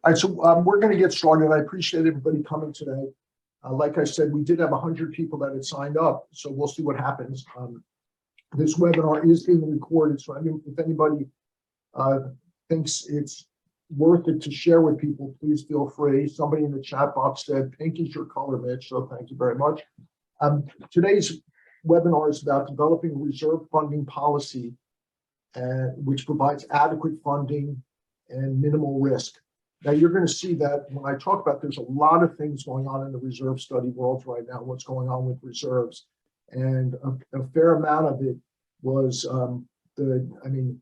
All right, so we're going to get started. I appreciate everybody coming today. Like I said, we did have 100 people that had signed up, so we'll see what happens. This webinar is being recorded, so if anybody thinks it's worth it to share with people, please feel free. Somebody in the chat box said, pink is your color, Mitch, so thank you very much. Today's webinar is about developing a reserve funding policy which provides adequate funding and minimal risk. Now, you're going to see that when I talk about there's a lot of things going on in the reserve study world right now, what's going on with reserves. And a fair amount of it was the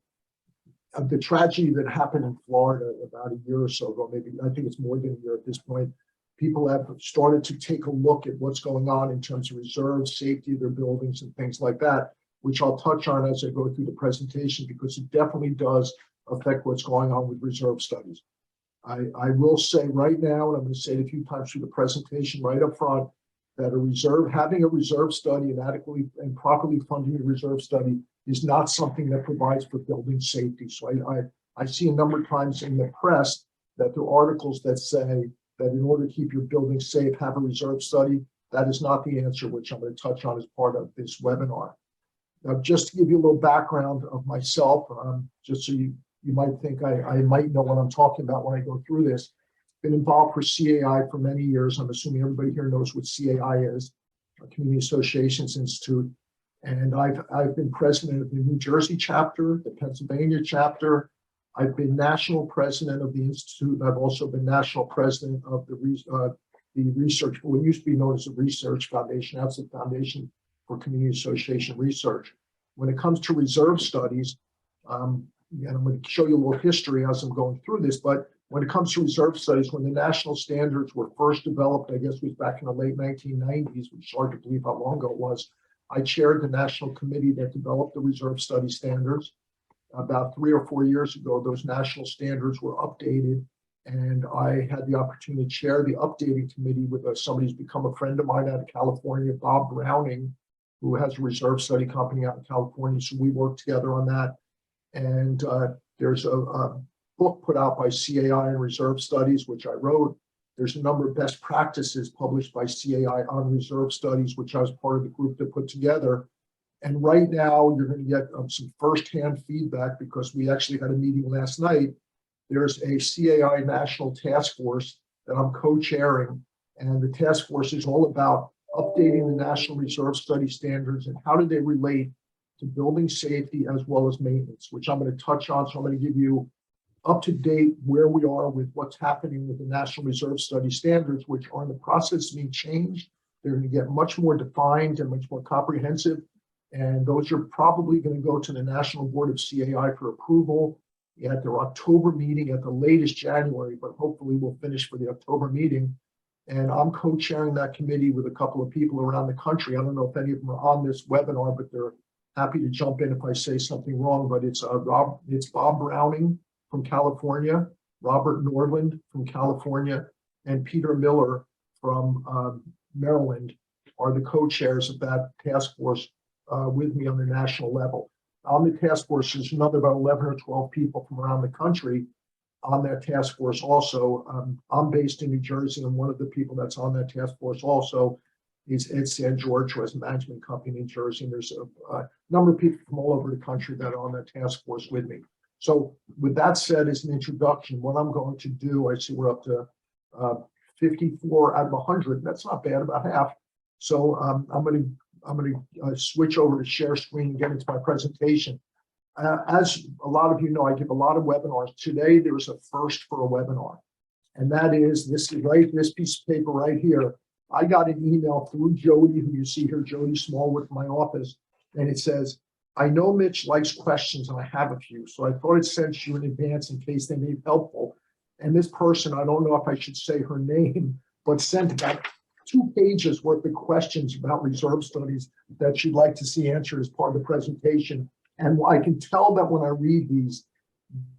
tragedy that happened in Florida about a year or so ago, maybe I think it's more than a year at this point. People have started to take a look at what's going on in terms of reserves, safety of their buildings and things like that, which I'll touch on as I go through the presentation, because it definitely does affect what's going on with reserve studies. I will say right now, and I'm going to say it a few times through the presentation right up front, that having a reserve study and adequately and properly funding a reserve study is not something that provides for building safety. So I see a number of times in the press that there are articles that say that in order to keep your building safe, have a reserve study. That is not the answer, which I'm going to touch on as part of this webinar. Now, just to give you a little background of myself, just so you might think I might know what I'm talking about when I go through this. Been involved for CAI for many years. I'm assuming everybody here knows what CAI is, Community Associations Institute. And I've been president of the New Jersey chapter, the Pennsylvania chapter. I've been national president of the institute. I've also been national president of the research, what used to be known as the Research Foundation. That's the Foundation for Community Association Research. When it comes to reserve studies, and I'm going to show you a little history as I'm going through this, but when it comes to reserve studies, when the national standards were first developed, I guess it was back in the late 1990s, which is hard to believe how long ago it was, I chaired the national committee that developed the reserve study standards. About 3 or 4 years ago, those national standards were updated, and I had the opportunity to chair the updating committee with somebody who's become a friend of mine out of California, Bob Browning, who has a reserve study company out in California. So we worked together on that. And there's a book put out by CAI and reserve studies, which I wrote. There's a number of best practices published by CAI on reserve studies, which I was part of the group that put together. And right now, you're going to get some firsthand feedback, because we actually had a meeting last night. There's a CAI national task force that I'm co-chairing, and the task force is all about updating the National Reserve Study standards and how do they relate to building safety as well as maintenance, which I'm going to touch on. So I'm going to give you up to date where we are with what's happening with the National Reserve Study standards, which are in the process of being changed. They're going to get much more defined and much more comprehensive. And those are probably going to go to the National Board of CAI for approval at their October meeting, at the latest January, but hopefully we'll finish for the October meeting. And I'm co-chairing that committee with a couple of people around the country. I don't know if any of them are on this webinar, but they're happy to jump in if I say something wrong. But it's Bob Browning from California, Robert Norland from California, and Peter Miller from Maryland are the co-chairs of that task force with me on the national level. On the task force, there's another about 11 or 12 people from around the country on that task force also. I'm based in New Jersey, and one of the people that's on that task force also is Ed San George, who has a management company in New Jersey. And there's a number of people from all over the country that are on that task force with me. So with that said, as an introduction, what I'm going to do, I see we're up to 54 out of 100. That's not bad, about half. So I'm going to switch over to share screen and get into my presentation. As a lot of you know, I give a lot of webinars. Today, there is a first for a webinar. And that is this piece of paper right here. I got an email through Jody, who you see here, Jody Smallwood from my office, and it says, I know Mitch likes questions, and I have a few, so I thought I'd send you in advance in case they may be helpful. And this person, I don't know if I should say her name, but sent about 2 pages worth of questions about reserve studies that she'd like to see answered as part of the presentation. And I can tell that when I read these,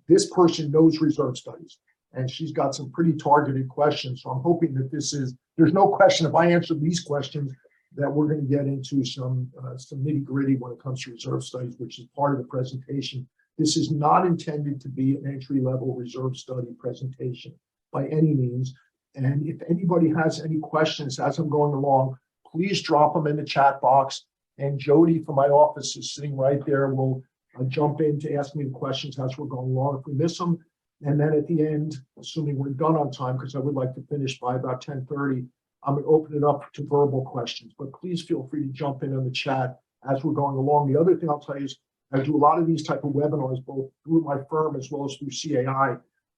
this person knows reserve studies, and she's got some pretty targeted questions. So I'm hoping that there's no question if I answer these questions that we're going to get into some nitty gritty when it comes to reserve studies, which is part of the presentation. This is not intended to be an entry level reserve study presentation. by any means. And if anybody has any questions as I'm going along, please drop them in the chat box. And Jody from my office is sitting right there. Will jump in to ask me the questions as we're going along if we miss them. And then at the end, assuming we're done on time, because I would like to finish by about 10:30, I'm going to open it up to verbal questions. But please feel free to jump in on the chat as we're going along. The other thing I'll tell you is I do a lot of these type of webinars, both through my firm as well as through CAI.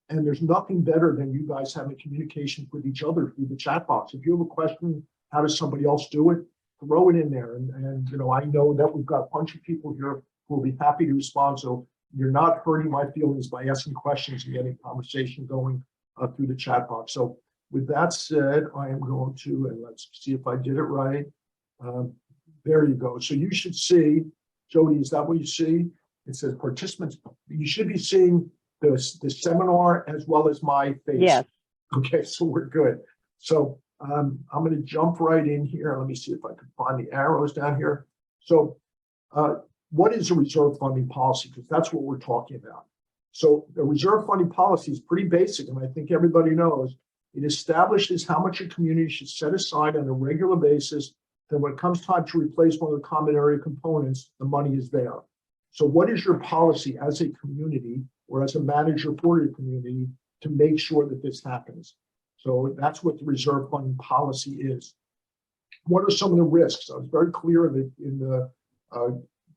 And there's nothing better than you guys having communication with each other through the chat box. If you have a question, how does somebody else do it? Throw it in there. And you know, I know that we've got a bunch of people here who will be happy to respond. So you're not hurting my feelings by asking questions and getting conversation going through the chat box. So with that said, I am going to, and let's see if I did it right. There you go. So you should see, Jody, is that what you see? It says participants. You should be seeing the seminar as well as my face. Yes. Okay, so we're good. So I'm going to jump right in here. Let me see if I can find the arrows down here. So what is a reserve funding policy? Because that's what we're talking about. So the reserve funding policy is pretty basic, and I think everybody knows. It establishes how much a community should set aside on a regular basis. Then when it comes time to replace one of the common area components, the money is there. So what is your policy as a community or as a manager for your community to make sure that this happens? So that's what the reserve funding policy is. What are some of the risks? I was very clear in the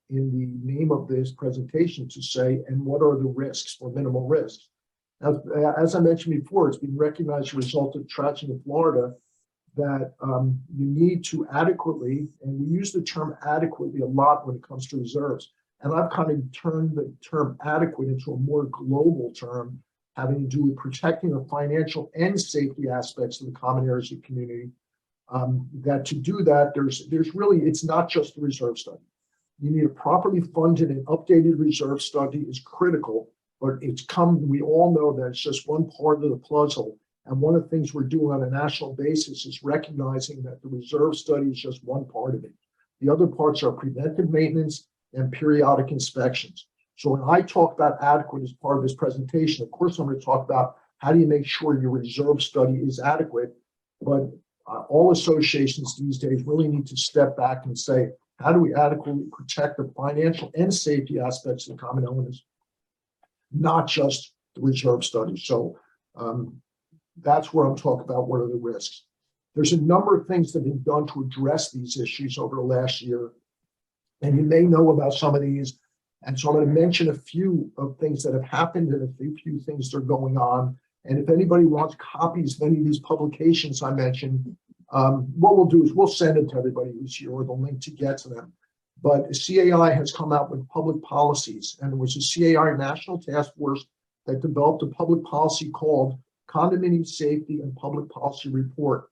name of this presentation to say, and what are the risks or minimal risks? As I mentioned before, it's been recognized as a result of tragedy in Florida that you need to adequately, and we use the term adequately a lot when it comes to reserves. And I've kind of turned the term adequate into a more global term having to do with protecting the financial and safety aspects of the common areas of the community. That to do that, there's really, it's not just the reserve study. You need a properly funded and updated reserve study is critical, but we all know that it's just one part of the puzzle. And one of the things we're doing on a national basis is recognizing that the reserve study is just one part of it. The other parts are preventive maintenance and periodic inspections. So when I talk about adequate as part of this presentation, of course, I'm going to talk about how do you make sure your reserve study is adequate, but all associations these days really need to step back and say, how do we adequately protect the financial and safety aspects of the common elements, not just the reserve study? So that's where I'm talking about what are the risks. There's a number of things that have been done to address these issues over the last year, and you may know about some of these. And so I'm going to mention a few of things that have happened and a few things that are going on. And if anybody wants copies of any of these publications I mentioned, what we'll do is we'll send it to everybody who's here or the link to get to them. But CAI has come out with public policies, and it was a CAI national task force that developed a public policy called Condominium Safety and Public Policy Report.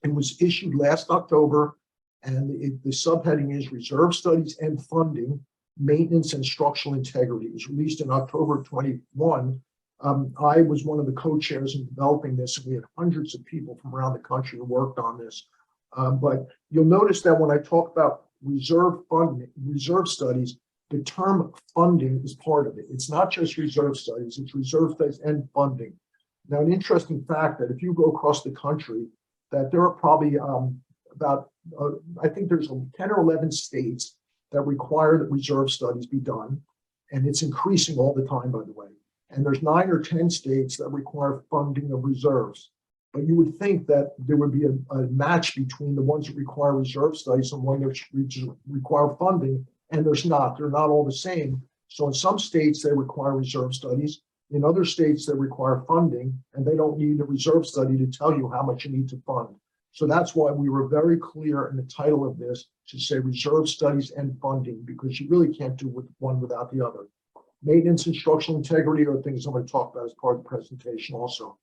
It was issued last October, and the subheading is Reserve Studies and Funding, Maintenance and Structural Integrity. It was released in October of 21. I was one of the co-chairs in developing this, and we had hundreds of people from around the country who worked on this. But you'll notice that when I talk about reserve funding, reserve studies, the term funding is part of it. It's not just reserve studies, it's reserve studies and funding. Now, an interesting fact that if you go across the country, that there are probably I think there's 10 or 11 states that require that reserve studies be done. And it's increasing all the time, by the way. And there's 9 or 10 states that require funding of reserves. But you would think that there would be a match between the ones that require reserve studies and one that require funding, and there's not. They're not all the same. So in some states, they require reserve studies. In other states, they require funding, and they don't need a reserve study to tell you how much you need to fund. So that's why we were very clear in the title of this to say reserve studies and funding, because you really can't do one without the other. Maintenance and structural integrity are things I'm going to talk about as part of the presentation also.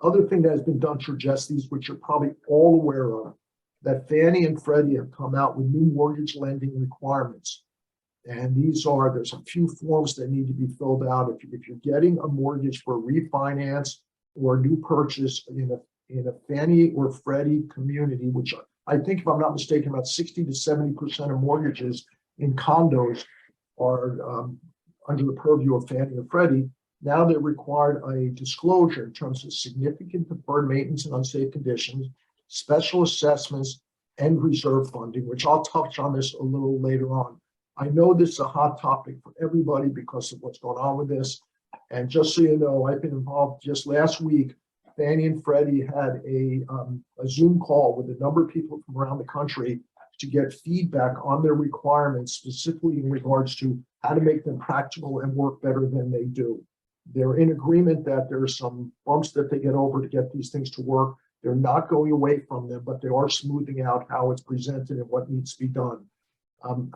Other thing that has been done to address these, which you're probably all aware of, that Fannie and Freddie have come out with new mortgage lending requirements. And there's a few forms that need to be filled out. If you're getting a mortgage for a refinance or a new purchase in a Fannie or Freddie community, which I think, if I'm not mistaken, about 60 to 70% of mortgages in condos are under the purview of Fannie or Freddie. Now they required a disclosure in terms of significant deferred maintenance and unsafe conditions, special assessments, and reserve funding, which I'll touch on this a little later on. I know this is a hot topic for everybody because of what's going on with this. And just so you know, I've been involved just last week. Fannie and Freddie had a Zoom call with a number of people from around the country to get feedback on their requirements, specifically in regards to how to make them practical and work better than they do. They're in agreement that there are some bumps that they get over to get these things to work. They're not going away from them, but they are smoothing out how it's presented and what needs to be done.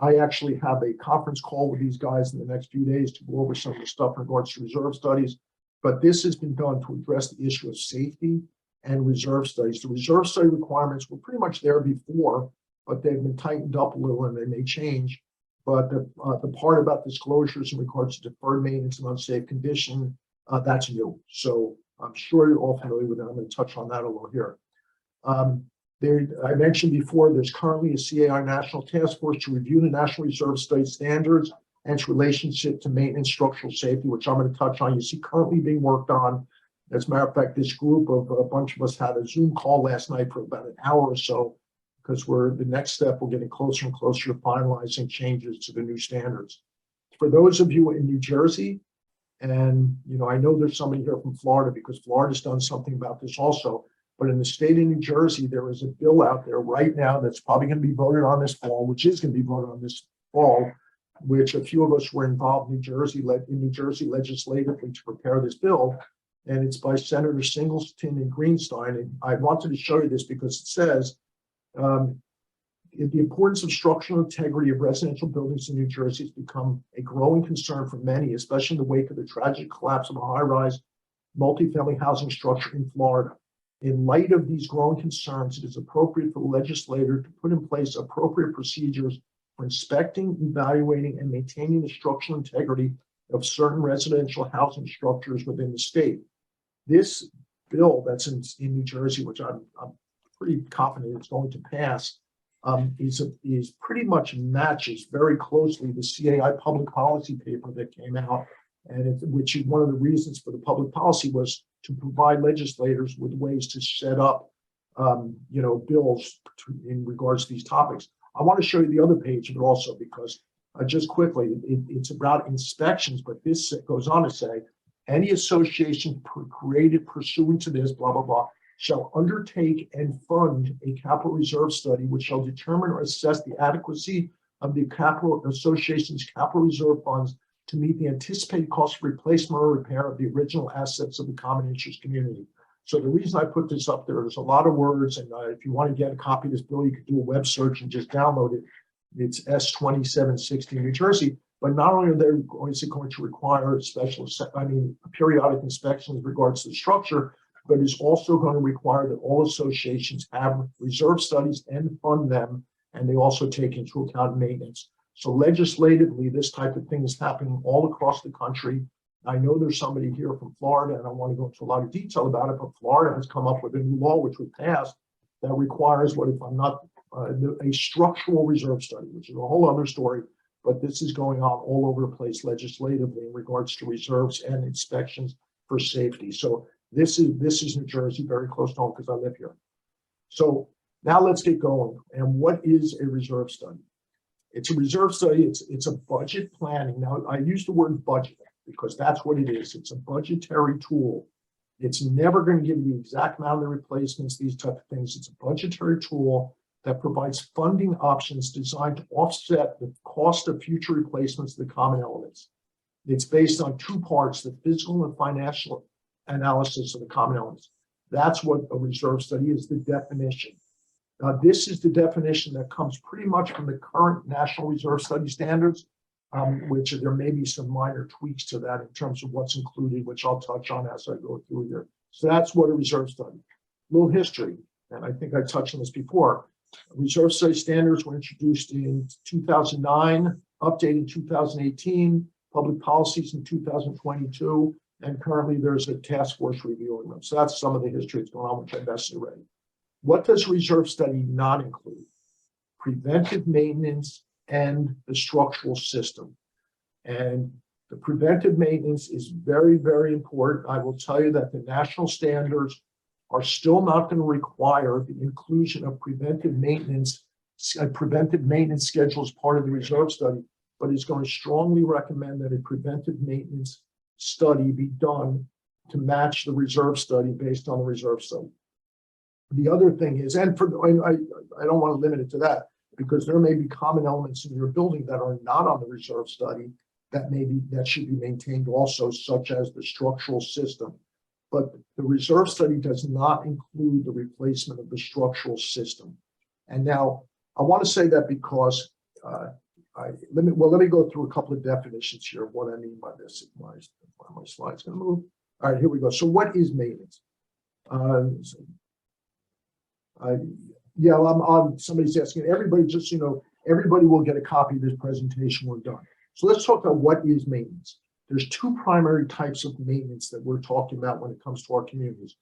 I actually have a conference call with these guys in the next few days to go over some of the stuff in regards to reserve studies. But this has been done to address the issue of safety and reserve studies. The reserve study requirements were pretty much there before, but they've been tightened up a little and they may change. But the part about disclosures in regards to deferred maintenance and unsafe condition, that's new. So I'm sure you're all familiar with that. I'm going to touch on that a little here. I mentioned before, there's currently a CAI National Task Force to review the National Reserve Study standards and its relationship to maintenance structural safety, which I'm going to touch on. You see currently being worked on. As a matter of fact, this group of a bunch of us had a Zoom call last night for about an hour or so, because the next step, we're getting closer and closer to finalizing changes to the new standards. For those of you in New Jersey, and I know there's somebody here from Florida because Florida's done something about this also, but in the state of New Jersey, there is a bill out there right now that's probably going to be voted on this fall, which is going to be voted on this fall, which a few of us were involved in New Jersey legislatively to prepare this bill. And it's by Senator Singleton and Greenstein. And I wanted to show you this because it says, the importance of structural integrity of residential buildings in New Jersey has become a growing concern for many, especially in the wake of the tragic collapse of a high-rise multifamily housing structure in Florida. In light of these growing concerns, it is appropriate for the legislator to put in place appropriate procedures for inspecting, evaluating, and maintaining the structural integrity of certain residential housing structures within the state. This bill that's in New Jersey, which I'm pretty confident it's going to pass, is pretty much matches very closely the CAI public policy paper that came out, and which one of the reasons for the public policy was to provide legislators with ways to set up, bills in regards to these topics. I want to show you the other page of it also because just quickly, it's about inspections, but this goes on to say, any association created pursuant to this, blah, blah, blah, shall undertake and fund a capital reserve study, which shall determine or assess the adequacy of the capital association's capital reserve funds to meet the anticipated cost of replacement or repair of the original assets of the common interest community. So the reason I put this up there's a lot of words, and if you want to get a copy of this bill, you could do a web search and just download it. It's S2760 New Jersey. But not only are they going to require periodic inspections with regards to the structure, but it's also going to require that all associations have reserve studies and fund them, and they also take into account maintenance. So legislatively, this type of thing is happening all across the country. I know there's somebody here from Florida, and I want to go into a lot of detail about it, but Florida has come up with a new law, which was passed, that requires a structural reserve study, which is a whole other story, but this is going on all over the place legislatively in regards to reserves and inspections for safety. So this is New Jersey, very close to home because I live here. So now let's get going. And what is a reserve study? It's a reserve study. It's a budget planning. Now I use the word budget because that's what it is. It's a budgetary tool. It's never going to give you the exact amount of the replacements, these type of things. It's a budgetary tool that provides funding options designed to offset the cost of future replacements of the common elements. It's based on two parts, the physical and financial analysis of the common elements. That's what a reserve study is, the definition. Now, this is the definition that comes pretty much from the current National Reserve Study standards, which there may be some minor tweaks to that in terms of what's included, which I'll touch on as I go through here. So that's what a reserve study. A little history, and I think I touched on this before. Reserve study standards were introduced in 2009, updated in 2018, public policies in 2022, and currently there's a task force reviewing them. So that's some of the history that's going on, which I best already. What does a reserve study not include? Preventive maintenance and the structural system. And The preventive maintenance is very, very important. I will tell you that the national standards are still not going to require the inclusion of preventive maintenance schedule as part of the reserve study, but is going to strongly recommend that a preventive maintenance study be done to match the reserve study based on the reserve study. The other thing is, and I don't want to limit it to that, because there may be common elements in your building that are not on the reserve study that should be maintained also, such as the structural system. But the reserve study does not include the replacement of the structural system. And now I want to say that because let me go through a couple of definitions here of what I mean by this. My slide's going to move. All right, here we go. So what is maintenance? Somebody's asking, everybody, just, everybody will get a copy of this presentation when we're done. So let's talk about what is maintenance. There's two primary types of maintenance that we're talking about when it comes to our communities.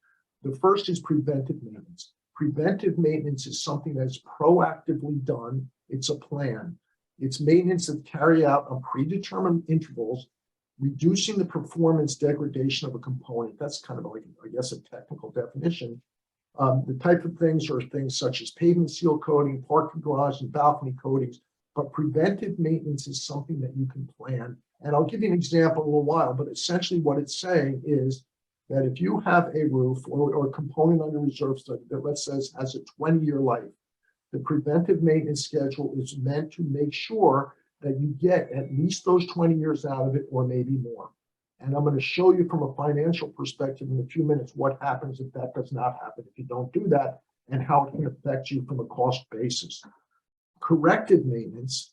The first is preventive maintenance. Preventive maintenance is something that's proactively done. It's a plan. It's maintenance that carry out on predetermined intervals, reducing the performance degradation of a component. That's kind of like, I guess, a technical definition. The type of things are things such as pavement seal coating, parking garage and balcony coatings, but preventive maintenance is something that you can plan. And I'll give you an example in a little while, but essentially what it's saying is that if you have a roof or a component on your reserve study that, let's say, has a 20-year life, the preventive maintenance schedule is meant to make sure that you get at least those 20 years out of it, or maybe more. And I'm going to show you from a financial perspective in a few minutes what happens if that does not happen, if you don't do that, and how it can affect you from a cost basis. Corrective maintenance,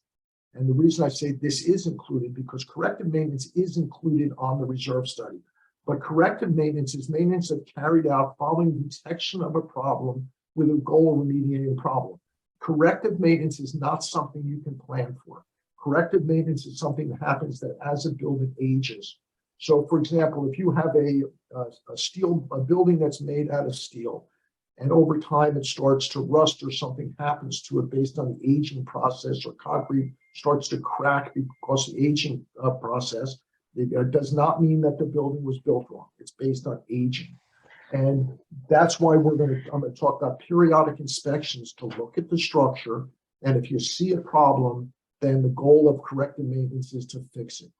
and the reason I say this is included, because corrective maintenance is included on the reserve study. But corrective maintenance is maintenance that carried out following detection of a problem with a goal of remediating the problem. Corrective maintenance is not something you can plan for. Corrective maintenance is something that happens that as a building ages. So, for example, if you have a building that's made out of steel, and over time it starts to rust or something happens to it based on the aging process, or concrete starts to crack because of the aging process, it does not mean that the building was built wrong. It's based on aging. And that's why I'm going to talk about periodic inspections to look at the structure. And if you see a problem, then the goal of corrective maintenance is to fix it.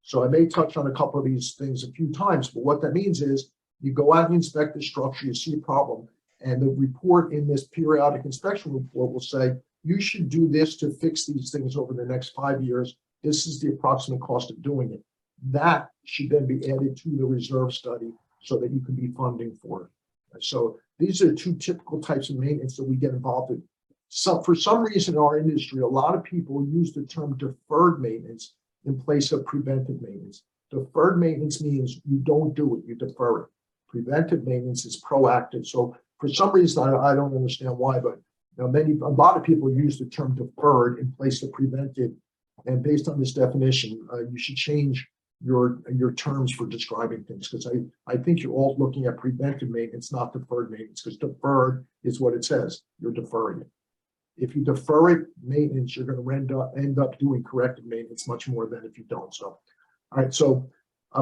So I may touch on a couple of these things a few times, but what that means is you go out and inspect the structure, you see a problem, and the report in this periodic inspection report will say, you should do this to fix these things over the next 5 years. This is the approximate cost of doing it. That should then be added to the reserve study so that you can be funding for it. So these are two typical types of maintenance that we get involved in. So for some reason in our industry, a lot of people use the term deferred maintenance in place of preventive maintenance. Deferred maintenance means you don't do it, you defer it. Preventive maintenance is proactive. So for some reason, I don't understand why, but a lot of people use the term deferred in place of preventive. And based on this definition, you should change your terms for describing things, because I think you're all looking at preventive maintenance, not deferred maintenance, because deferred is what it says. You're deferring it. If you defer it, maintenance, you're going to end up doing corrective maintenance much more than if you don't. So, all right, so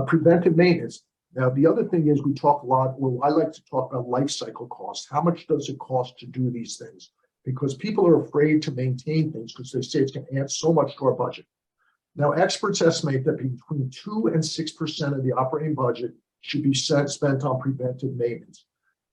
preventive maintenance. Now, the other thing is we talk a lot, or I like to talk about life cycle costs. How much does it cost to do these things? Because people are afraid to maintain things because they say it's going to add so much to our budget. Now, experts estimate that between 2 and 6% of the operating budget should be spent on preventive maintenance.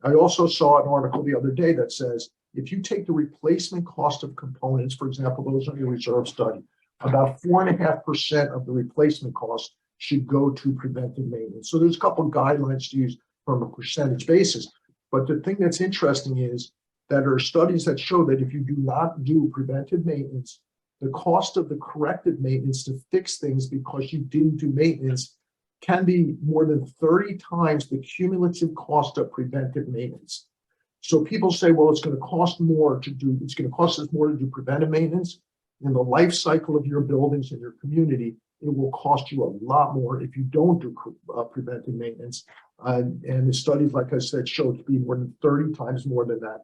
I also saw an article the other day that says, if you take the replacement cost of components, for example, those on your reserve study, about 4.5% of the replacement cost should go to preventive maintenance. So there's a couple of guidelines to use from a percentage basis. But the thing that's interesting is that there are studies that show that if you do not do preventive maintenance, the cost of the corrective maintenance to fix things because you didn't do maintenance can be more than 30 times the cumulative cost of preventive maintenance. So people say, well, it's going to cost us more to do preventive maintenance. In the life cycle of your buildings and your community, it will cost you a lot more if you don't do preventive maintenance. And the studies, like I said, show it to be more than 30 times more than that.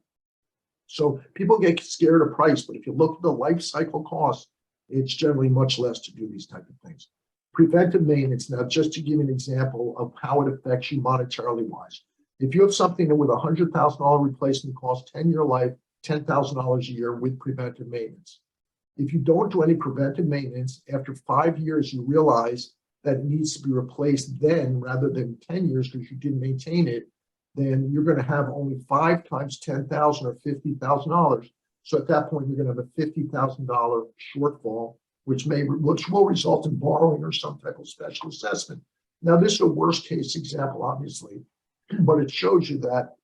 So people get scared of price, but if you look at the life cycle cost, it's generally much less to do these type of things. Preventive maintenance, now just to give you an example of how it affects you monetarily wise. If you have something that with a $100,000 replacement costs 10-year life, $10,000 a year with preventive maintenance. If you don't do any preventive maintenance, after 5 years, you realize that it needs to be replaced then rather than 10 years because you didn't maintain it, then you're going to have only 5 times 10,000 or $50,000. So at that point, you're going to have a $50,000 shortfall, which will result in borrowing or some type of special assessment. Now, this is a worst case example, obviously, but it shows you that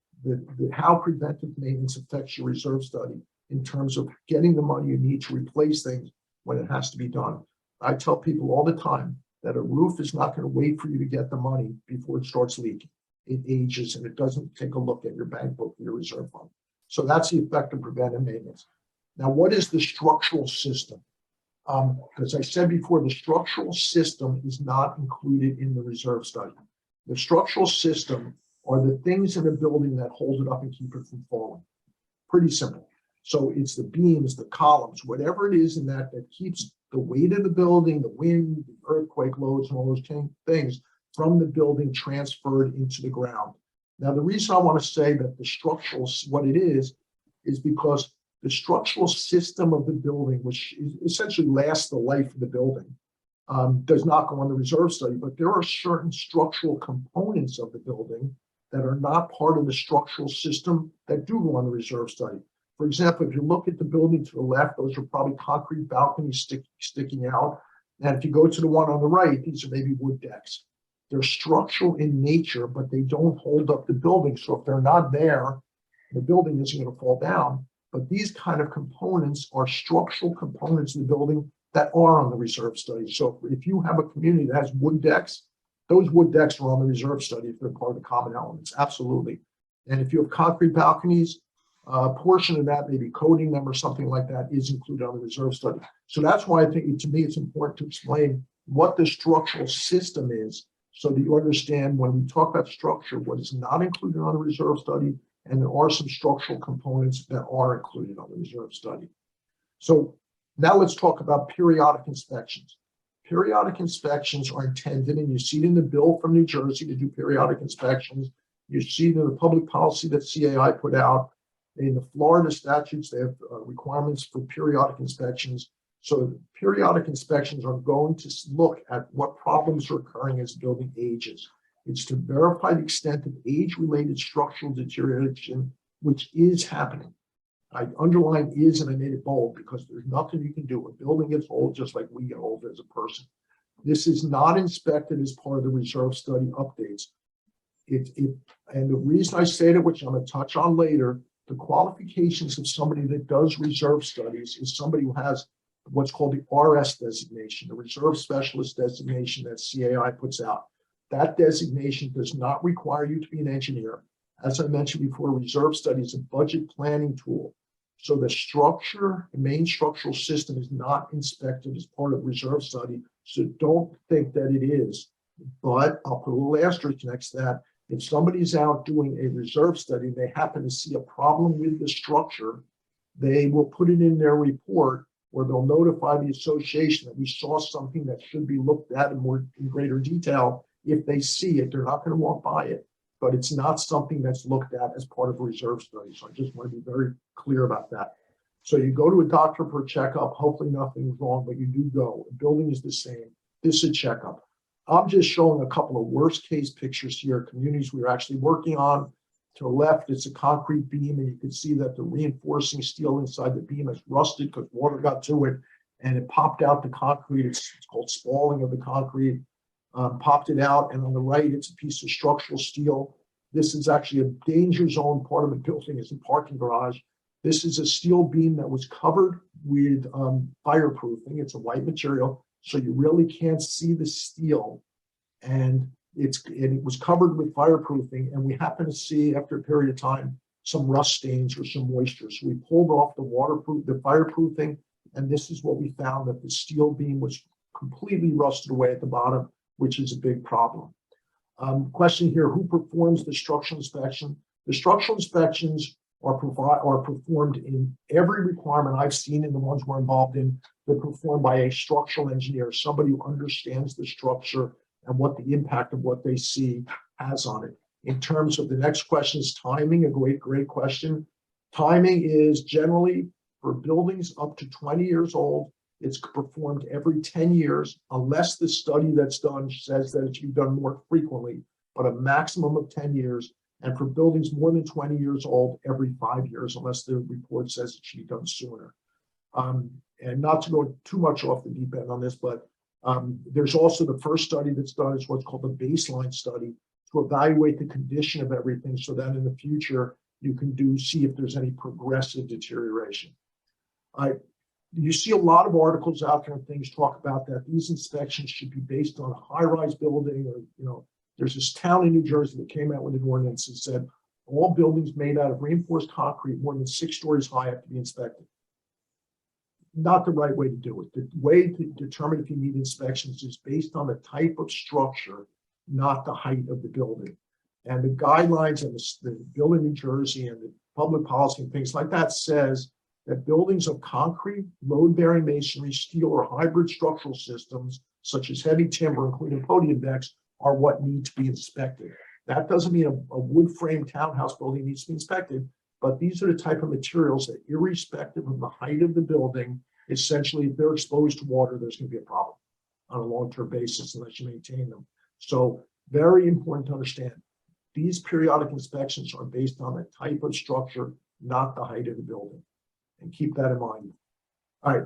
how preventive maintenance affects your reserve study in terms of getting the money you need to replace things when it has to be done. I tell people all the time that a roof is not going to wait for you to get the money before it starts leaking. It ages and it doesn't take a look at your bank book or your reserve fund. So that's the effect of preventive maintenance. Now, what is the structural system? As I said before, the structural system is not included in the reserve study. The structural system are the things in a building that hold it up and keep it from falling. Pretty simple. So it's the beams, the columns, whatever it is in that keeps the weight of the building, the wind, the earthquake loads, and all those things from the building transferred into the ground. Now, the reason I want to say that the structural, what it is because the structural system of the building, which essentially lasts the life of the building, does not go on the reserve study, but there are certain structural components of the building that are not part of the structural system that do go on the reserve study. For example, if you look at the building to the left, those are probably concrete balconies sticking out. And if you go to the one on the right, these are maybe wood decks. They're structural in nature, but they don't hold up the building. So if they're not there, the building isn't going to fall down. But these kind of components are structural components of the building that are on the reserve study. So if you have a community that has wood decks, those wood decks are on the reserve study if they're part of the common elements, absolutely. And if you have concrete balconies, a portion of that, maybe coating them or something like that, is included on the reserve study. So that's why I think, to me, it's important to explain what the structural system is so that you understand when we talk about structure, what is not included on the reserve study, and there are some structural components that are included on the reserve study. So now let's talk about periodic inspections. Periodic inspections are intended, and you see it in the bill from New Jersey to do periodic inspections. You see it in the public policy that CAI put out. In the Florida statutes, they have requirements for periodic inspections. So periodic inspections are going to look at what problems are occurring as the building ages. It's to verify the extent of age-related structural deterioration, which is happening. I underline is, and I made it bold because there's nothing you can do. A building gets old just like we get old as a person. This is not inspected as part of the reserve study updates. And the reason I say that, which I'm going to touch on later, the qualifications of somebody that does reserve studies is somebody who has what's called the RS designation, the Reserve Specialist designation that CAI puts out. That designation does not require you to be an engineer. As I mentioned before, reserve study is a budget planning tool. So the structure, the main structural system is not inspected as part of reserve study. So don't think that it is. But I'll put a little asterisk next to that. If somebody's out doing a reserve study and they happen to see a problem with the structure, they will put it in their report, or they'll notify the association that we saw something that should be looked at in greater detail. If they see it, they're not going to walk by it, but it's not something that's looked at as part of a reserve study. So I just want to be very clear about that. So you go to a doctor for a checkup, hopefully nothing's wrong, but you do go. The building is the same. This is a checkup. I'm just showing a couple of worst case pictures here, communities we are actually working on. To the left, it's a concrete beam, and you can see that the reinforcing steel inside the beam has rusted because water got to it, and it popped out the concrete. It's called spalling of the concrete. Popped it out, and on the right, it's a piece of structural steel. This is actually a danger zone part of the building. It's a parking garage. This is a steel beam that was covered with fireproofing. It's a white material, so you really can't see the steel, and it was covered with fireproofing, and we happen to see after a period of time some rust stains or some moisture. So we pulled off the fireproofing, and this is what we found, that the steel beam was completely rusted away at the bottom, which is a big problem. Question here, who performs the structural inspection? The structural inspections are performed in every requirement I've seen in the ones we're involved in. They're performed by a structural engineer, somebody who understands the structure and what the impact of what they see has on it. In terms of the next question is timing, a great question. Timing is generally for buildings up to 20 years old. It's performed every 10 years, unless the study that's done says that it should be done more frequently, but a maximum of 10 years. And for buildings more than 20 years old, every 5 years, unless the report says it should be done sooner. And not to go too much off the deep end on this, but there's also the first study that's done is what's called the baseline study to evaluate the condition of everything so that in the future you can see if there's any progressive deterioration. You see a lot of articles out there and things talk about that these inspections should be based on a high-rise building, or there's this town in New Jersey that came out with an ordinance that said all buildings made out of reinforced concrete more than 6 stories high have to be inspected. Not the right way to do it. The way to determine if you need inspections is based on the type of structure, not the height of the building. And the guidelines and the bill in New Jersey and the public policy and things like that says that buildings of concrete, load-bearing masonry, steel, or hybrid structural systems, such as heavy timber, including podium decks, are what need to be inspected. That doesn't mean a wood frame townhouse building needs to be inspected, but these are the type of materials that, irrespective of the height of the building, essentially, if they're exposed to water, there's going to be a problem on a long-term basis unless you maintain them. So very important to understand. These periodic inspections are based on the type of structure, not the height of the building. And keep that in mind. All right.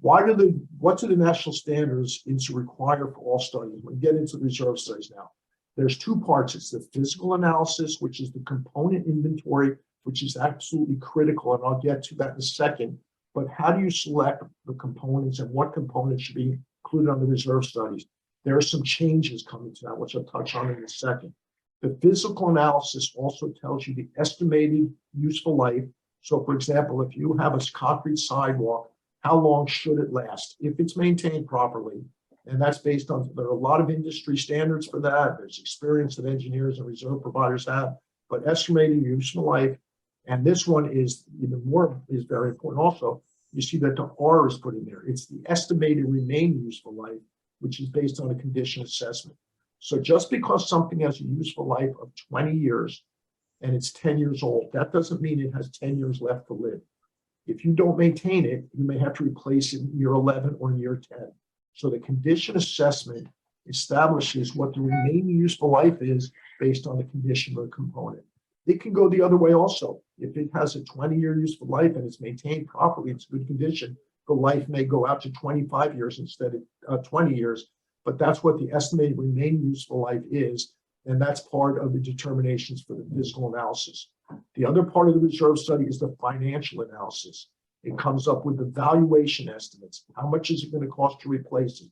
What do the national standards require for all studies? We get into the reserve studies now. There's 2 parts. It's the physical analysis, which is the component inventory, which is absolutely critical, and I'll get to that in a second. But how do you select the components and what components should be included on the reserve studies? There are some changes coming to that, which I'll touch on in a second. The physical analysis also tells you the estimated useful life. So, for example, if you have a concrete sidewalk, how long should it last if it's maintained properly? And that's based on, there are a lot of industry standards for that. There's experience that engineers and reserve providers have, but estimating useful life. And this one is very important also. You see that the R is put in there. It's the estimated remaining useful life, which is based on a condition assessment. So just because something has a useful life of 20 years and it's 10 years old, that doesn't mean it has 10 years left to live. If you don't maintain it, you may have to replace it in year 11 or year 10. So the condition assessment establishes what the remaining useful life is based on the condition of the component. It can go the other way also. If it has a 20-year useful life and it's maintained properly, it's good condition, the life may go out to 25 years instead of 20 years, but that's what the estimated remaining useful life is, and that's part of the determinations for the physical analysis. The other part of the reserve study is the financial analysis. It comes up with the valuation estimates. How much is it going to cost to replace it?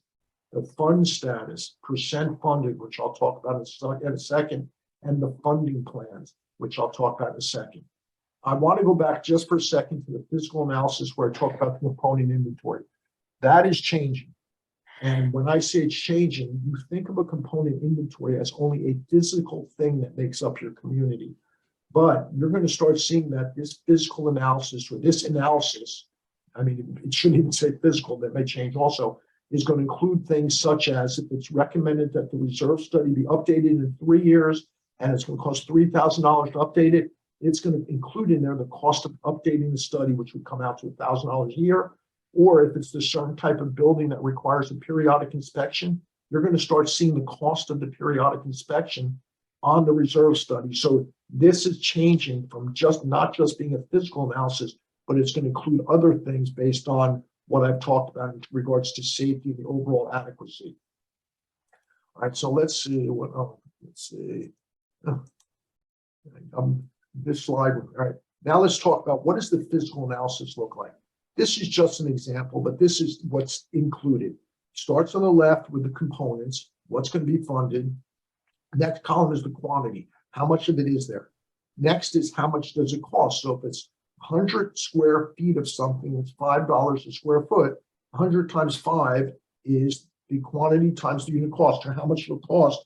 The fund status, percent funded, which I'll talk about in a second, and the funding plans, which I'll talk about in a second. I want to go back just for a second to the physical analysis where I talk about the component inventory. That is changing. And when I say it's changing, you think of a component inventory as only a physical thing that makes up your community. But you're going to start seeing that this physical analysis, or this analysis, I mean, it shouldn't even say physical, that may change also, is going to include things such as if it's recommended that the reserve study be updated in 3 years and it's going to cost $3,000 to update it, it's going to include in there the cost of updating the study, which would come out to $1,000 a year. Or if it's a certain type of building that requires a periodic inspection, you're going to start seeing the cost of the periodic inspection on the reserve study. So this is changing from not just being a physical analysis, but it's going to include other things based on what I've talked about in regards to safety and the overall adequacy. All right, so let's see this slide. All right, now let's talk about what does the physical analysis look like. This is just an example, but this is what's included. Starts on the left with the components, what's going to be funded. Next column is the quantity. How much of it is there? Next is how much does it cost? So if it's 100 square feet of something, it's $5 a square foot. 100 times 5 is the quantity times the unit cost, or how much it'll cost.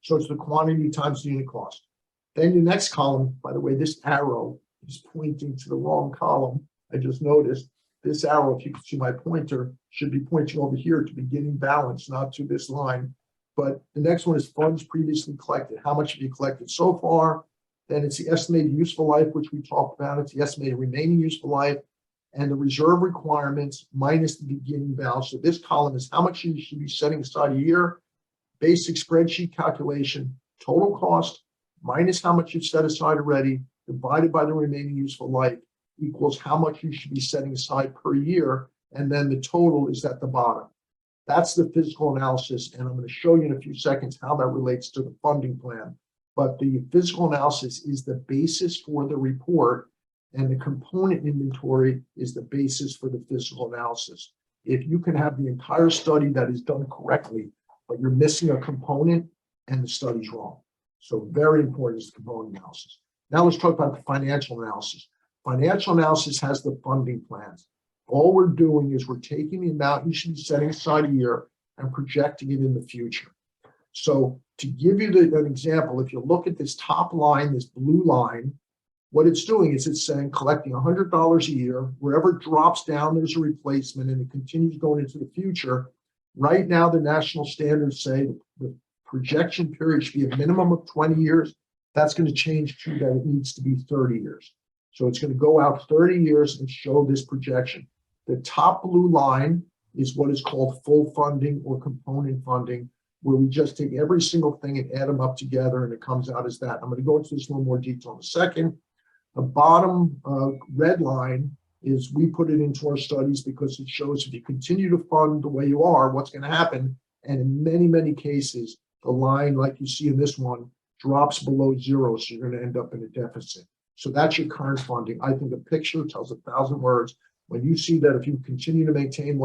So it's the quantity times the unit cost. Then the next column, by the way, this arrow is pointing to the wrong column. I just noticed this arrow, if you can see my pointer, should be pointing over here to beginning balance, not to this line. But the next one is funds previously collected. How much have you collected so far? Then it's the estimated useful life, which we talked about. It's the estimated remaining useful life and the reserve requirements minus the beginning balance. So this column is how much you should be setting aside a year, basic spreadsheet calculation, total cost minus how much you've set aside already, divided by the remaining useful life equals how much you should be setting aside per year. And then the total is at the bottom. That's the physical analysis. And I'm going to show you in a few seconds how that relates to the funding plan. But the physical analysis is the basis for the report, and the component inventory is the basis for the physical analysis. If you can have the entire study that is done correctly, but you're missing a component and the study's wrong. So very important is the component analysis. Now let's talk about the financial analysis. Financial analysis has the funding plans. All we're doing is we're taking the amount you should be setting aside a year and projecting it in the future. So to give you an example, if you look at this top line, this blue line, what it's doing is it's saying collecting $100 a year. Wherever it drops down, there's a replacement, and it continues going into the future. Right now, the national standards say the projection period should be a minimum of 20 years. That's going to change to that it needs to be 30 years. So it's going to go out 30 years and show this projection. The top blue line is what is called full funding or component funding, where we just take every single thing and add them up together, and it comes out as that. I'm going to go into this in a little more detail in a second. The bottom red line is we put it into our studies because it shows if you continue to fund the way you are, what's going to happen. And in many, many cases, the line, like you see in this one, drops below zero, so you're going to end up in a deficit. So that's your current funding. I think a picture tells 1,000 words. When you see that if you continue to maintain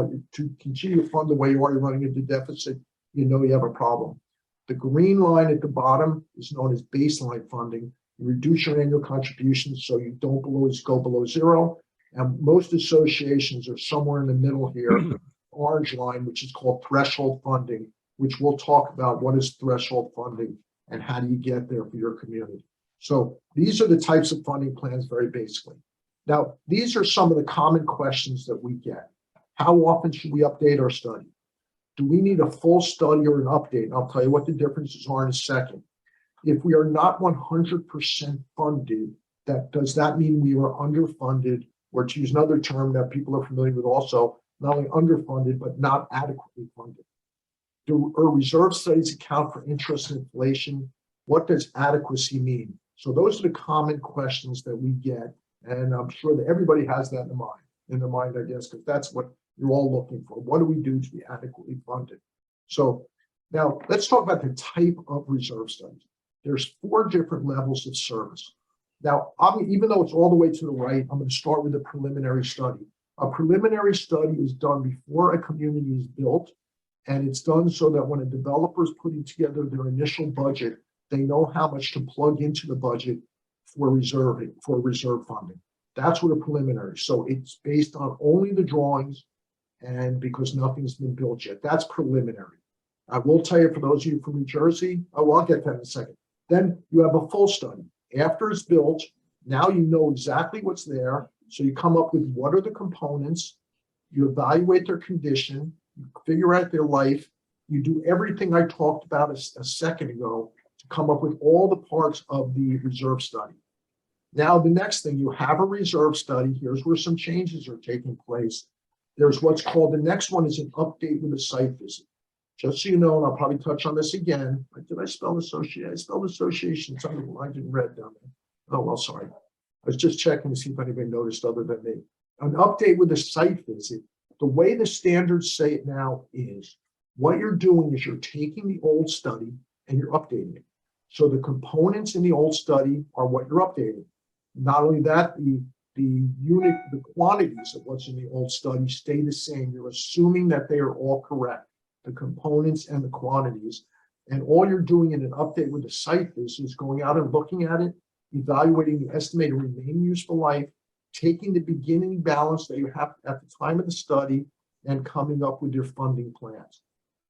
continue to fund the way you are, you're running into deficit, you know you have a problem. The green line at the bottom is known as baseline funding. You reduce your annual contributions so you don't go below zero. And most associations are somewhere in the middle here, orange line, which is called threshold funding, which we'll talk about what is threshold funding and how do you get there for your community. So these are the types of funding plans very basically. Now, these are some of the common questions that we get. How often should we update our study? Do we need a full study or an update? I'll tell you what the differences are in a second. If we are not 100% funded, does that mean we are underfunded, or to use another term that people are familiar with also, not only underfunded, but not adequately funded? Do our reserve studies account for interest and inflation? What does adequacy mean? So those are the common questions that we get. And I'm sure that everybody has that in their mind, I guess, because that's what you're all looking for. What do we do to be adequately funded? So now let's talk about the type of reserve studies. There's 4 different levels of service. Now, even though it's all the way to the right, I'm going to start with a preliminary study. A preliminary study is done before a community is built, and it's done so that when a developer is putting together their initial budget, they know how much to plug into the budget for reserve funding. That's what a preliminary. So it's based on only the drawings, and because nothing's been built yet. That's preliminary. I will tell you, for those of you from New Jersey, I'll get that in a second. Then you have a full study. After it's built, now you know exactly what's there. So you come up with what are the components, you evaluate their condition, you figure out their life, you do everything I talked about a second ago to come up with all the parts of the reserve study. Now, the next thing, you have a reserve study. Here's where some changes are taking place. There's what's called, the next one is an update with a site visit. Just so you know, and I'll probably touch on this again. Did I spell association? I spelled association. Something I didn't read down there. Oh, well, sorry. I was just checking to see if anybody noticed other than me. An update with a site visit. The way the standards say it now is what you're doing is you're taking the old study and you're updating it. So the components in the old study are what you're updating. Not only that, the quantities of what's in the old study stay the same. You're assuming that they are all correct, the components and the quantities. And all you're doing in an update with the site visit is going out and looking at it, evaluating the estimated remaining useful life, taking the beginning balance that you have at the time of the study, and coming up with your funding plans.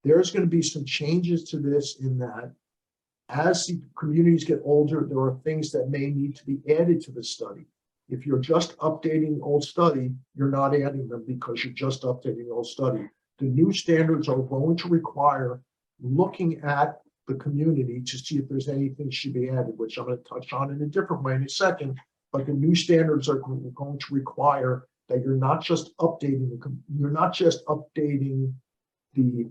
There's going to be some changes to this in that As the communities get older, there are things that may need to be added to the study. If you're just updating the old study, you're not adding them because you're just updating the old study. The new standards are going to require looking at the community to see if there's anything should be added, which I'm going to touch on in a different way in a second. But the new standards are going to require that you're not just updating the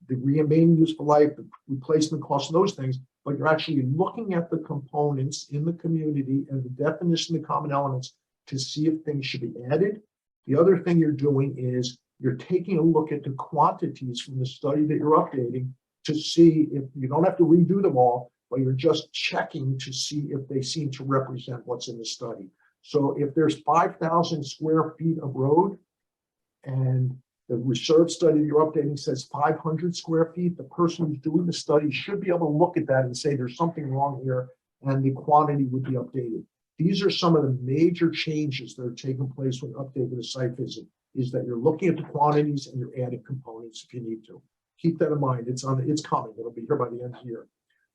remaining useful life, the replacement costs, and those things, but you're actually looking at the components in the community and the definition of the common elements to see if things should be added. The other thing you're doing is you're taking a look at the quantities from the study that you're updating to see if you don't have to redo them all, but you're just checking to see if they seem to represent what's in the study. So if there's 5,000 square feet of road and the reserve study you're updating says 500 square feet, the person who's doing the study should be able to look at that and say there's something wrong here, and the quantity would be updated. These are some of the major changes that are taking place when updating a site visit, is that you're looking at the quantities and you're adding components if you need to. Keep that in mind. It's coming. It'll be here by the end of the year.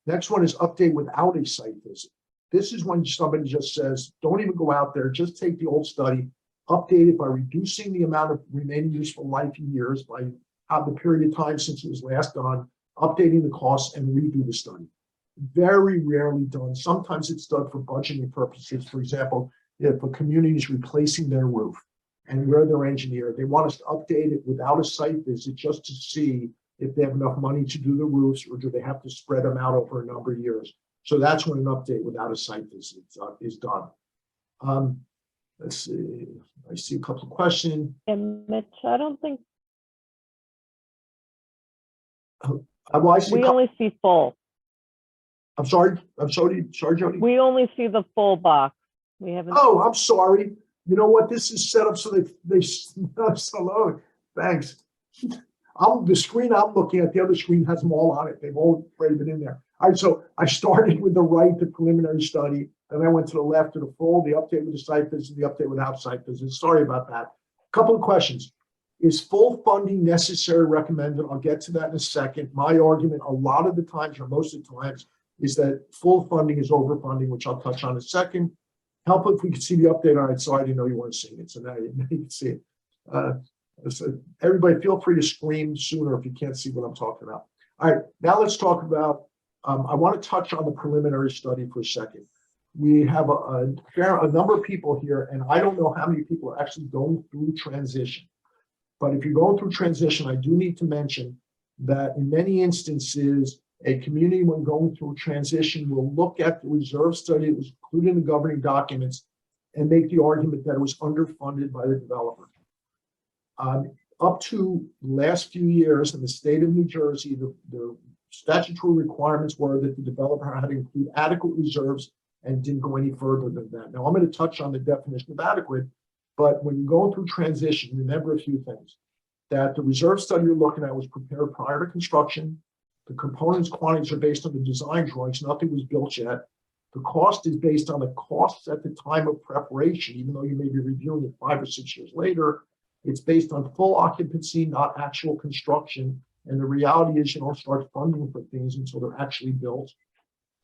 Next one is update without a site visit. This is when somebody just says, don't even go out there, just take the old study, update it by reducing the amount of remaining useful life in years by the period of time since it was last done, updating the costs, and redo the study. Very rarely done. Sometimes it's done for budgeting purposes. For example, if a community is replacing their roof and we're their engineer, they want us to update it without a site visit just to see if they have enough money to do the roofs or do they have to spread them out over a number of years. So that's when an update without a site visit is done. Let's see. I see a couple of questions. And Mitch, I don't think we only see full. I'm sorry, Jody. We only see the full box. We haven't. Oh, I'm sorry. You know what? This is set up so they hello. Thanks. The screen I'm looking at, the other screen has them all on it. They've all already been in there. All right, so I started with the right, the preliminary study, and I went to the left to the full, the update with the site visit, the update without site visit. Sorry about that. Couple of questions. Is full funding necessary, recommended? I'll get to that in a second. My argument a lot of the times, or most of the times, is that full funding is overfunding, which I'll touch on in a second. Help if we can see the update on it. So I didn't know you weren't seeing it. So now you can see it. So everybody feel free to scream sooner if you can't see what I'm talking about. All right, now let's talk about, I want to touch on the preliminary study for a second. We have a number of people here, and I don't know how many people are actually going through transition. But if you're going through transition, I do need to mention that in many instances, a community when going through transition will look at the reserve study that was included in the governing documents and make the argument that it was underfunded by the developer. Up to the last few years in the state of New Jersey, the statutory requirements were that the developer had to include adequate reserves and didn't go any further than that. Now, I'm going to touch on the definition of adequate, but when you're going through transition, remember a few things. That the reserve study you're looking at was prepared prior to construction. The components quantities are based on the design drawings. Nothing was built yet. The cost is based on the costs at the time of preparation, even though you may be reviewing it 5 or 6 years later. It's based on full occupancy, not actual construction. And the reality is you don't start funding for things until they're actually built.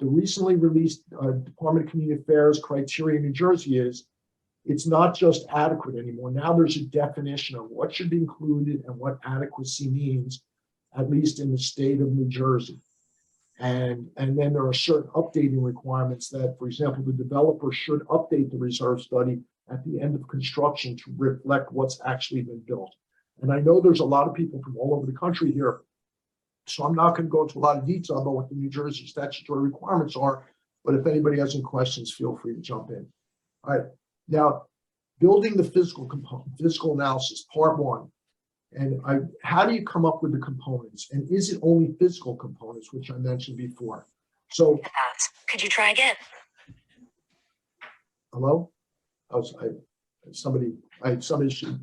The recently released Department of Community Affairs criteria in New Jersey is it's not just adequate anymore. Now there's a definition of what should be included and what adequacy means, at least in the state of New Jersey. And then there are certain updating requirements that, for example, the developer should update the reserve study at the end of construction to reflect what's actually been built. And I know there's a lot of people from all over the country here, so I'm not going to go into a lot of detail about what the New Jersey statutory requirements are, but if anybody has any questions, feel free to jump in. All right, now building the physical component, physical analysis, part one. And how do you come up with the components? And is it only physical components, which I mentioned before? So, could you try again? Hello? Somebody should.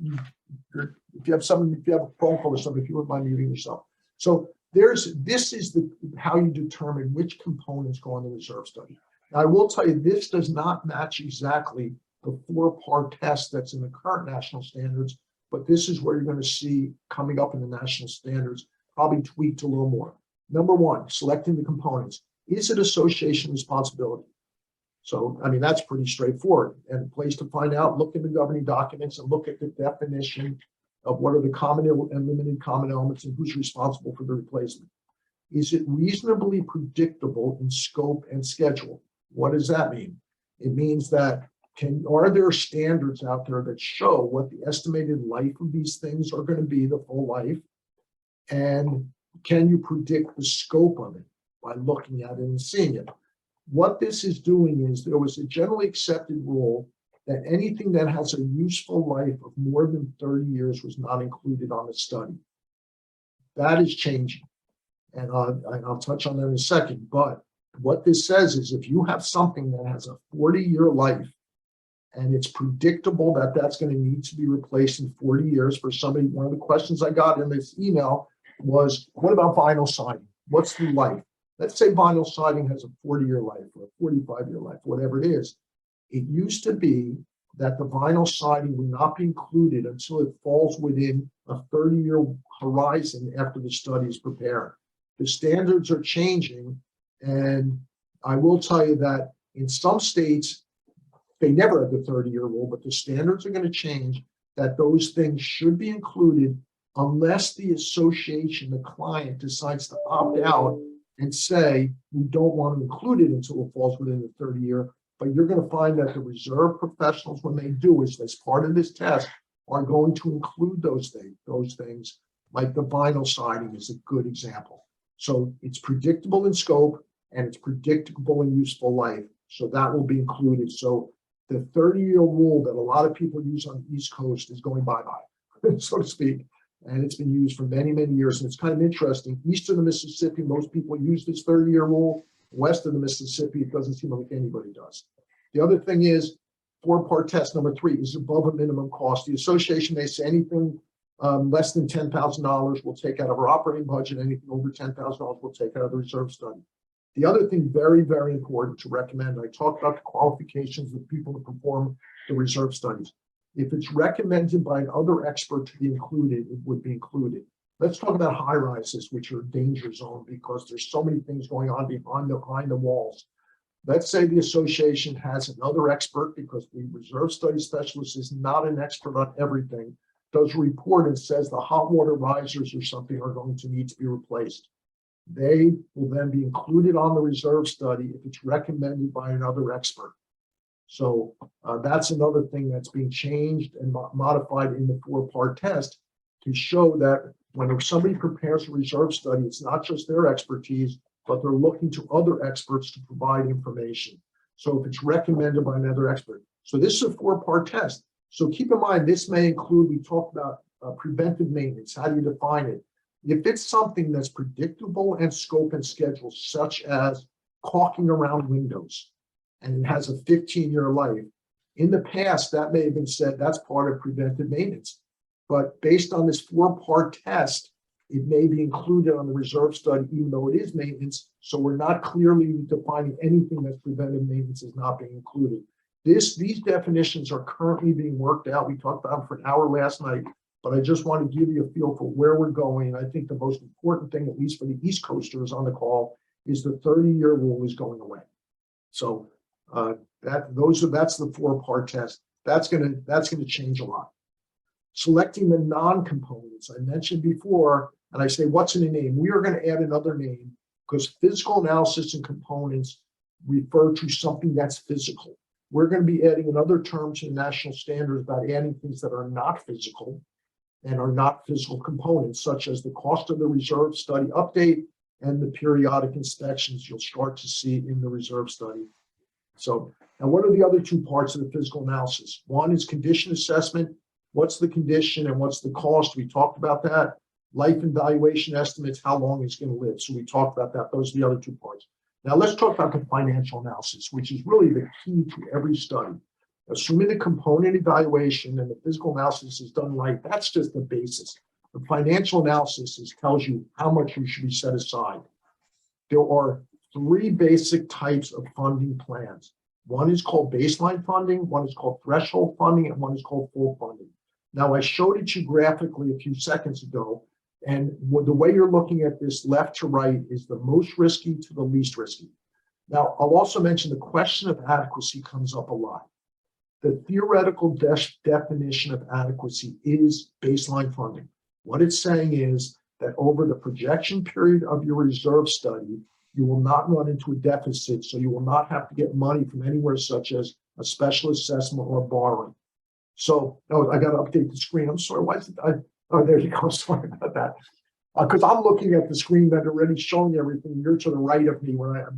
If you have a phone call or something, if you wouldn't mind muting yourself. So this is how you determine which components go on the reserve study. Now, I will tell you, this does not match exactly the 4-part test that's in the current national standards, but this is where you're going to see coming up in the national standards, probably tweaked a little more. Number one, selecting the components. Is it association responsibility? So, I mean, that's pretty straightforward. And a place to find out, look in the governing documents and look at the definition of what are the common and limited common elements and who's responsible for the replacement. Is it reasonably predictable in scope and schedule? What does that mean? It means that are there standards out there that show what the estimated life of these things are going to be, the full life? And can you predict the scope of it by looking at it and seeing it? What this is doing is there was a generally accepted rule that anything that has a useful life of more than 30 years was not included on the study. That is changing. And I'll touch on that in a second. But what this says is if you have something that has a 40-year life and it's predictable that that's going to need to be replaced in 40 years for somebody, one of the questions I got in this email was, what about vinyl siding? What's the life? Let's say vinyl siding has a 40-year life or a 45-year life, whatever it is. It used to be that the vinyl siding would not be included until it falls within a 30-year horizon after the study is prepared. The standards are changing, and I will tell you that in some states, they never had the 30-year rule, but the standards are going to change that those things should be included unless the association, the client, decides to opt out and say, we don't want to include it until it falls within the 30-year. But you're going to find that the reserve professionals, when they do is as part of this test, are going to include those things, like the vinyl siding is a good example. So it's predictable in scope and it's predictable in useful life. So that will be included. So the 30-year rule that a lot of people use on the East Coast is going bye-bye, so to speak. And it's been used for many, many years. And it's kind of interesting. East of the Mississippi, most people use this 30-year rule. West of the Mississippi, it doesn't seem like anybody does. The other thing is, 4-part test number 3 is above a minimum cost. The association may say anything less than $10,000 we'll take out of our operating budget. Anything over $10,000 we'll take out of the reserve study. The other thing, very, very important to recommend, I talked about the qualifications of people to perform the reserve studies. If it's recommended by another expert to be included, it would be included. Let's talk about high rises, which are a danger zone because there's so many things going on behind the walls. Let's say the association has another expert because the reserve study specialist is not an expert on everything, does a report and says the hot water risers or something are going to need to be replaced. They will then be included on the reserve study if it's recommended by another expert. So that's another thing that's being changed and modified in the 4-part test to show that when somebody prepares a reserve study, it's not just their expertise, but they're looking to other experts to provide information. So if it's recommended by another expert. So this is a 4-part test. So keep in mind, this may include, we talked about preventive maintenance. How do you define it? If it's something that's predictable and scope and schedule, such as caulking around windows, and it has a 15-year life, in the past, that may have been said that's part of preventive maintenance. But based on this 4-part test, it may be included on the reserve study, even though it is maintenance. So we're not clearly defining anything that's preventive maintenance is not being included. These definitions are currently being worked out. We talked about them for an hour last night, but I just want to give you a feel for where we're going. I think the most important thing, at least for the East Coasters on the call, is the 30-year rule is going away. So that's the 4-part test. That's gonna change a lot. Selecting the non-components I mentioned before, and I say, what's in a name? We are going to add another name because physical analysis and components refer to something that's physical. We're going to be adding another term to the national standards about adding things that are not physical and are not physical components, such as the cost of the reserve study update and the periodic inspections you'll start to see in the reserve study. So now what are the other 2 parts of the physical analysis? One is condition assessment. What's the condition and what's the cost? We talked about that. Life and valuation estimates, how long it's going to live. So we talked about that. Those are the other 2 parts. Now let's talk about the financial analysis, which is really the key to every study. Assuming the component evaluation and the physical analysis is done right, that's just the basis. The financial analysis tells you how much you should be set aside. There are 3 basic types of funding plans. One is called baseline funding, one is called threshold funding, and one is called full funding. Now, I showed it to you graphically a few seconds ago, And the way you're looking at this left to right is the most risky to the least risky. Now, I'll also mention the question of adequacy comes up a lot. The theoretical definition of adequacy is baseline funding. What it's saying is that over the projection period of your reserve study, you will not run into a deficit, so you will not have to get money from anywhere such as a special assessment or borrowing. So, oh, I got to update the screen. I'm sorry, why is it? Oh, there you go. Sorry about that. Because I'm looking at the screen that already showing everything. You're to the right of me when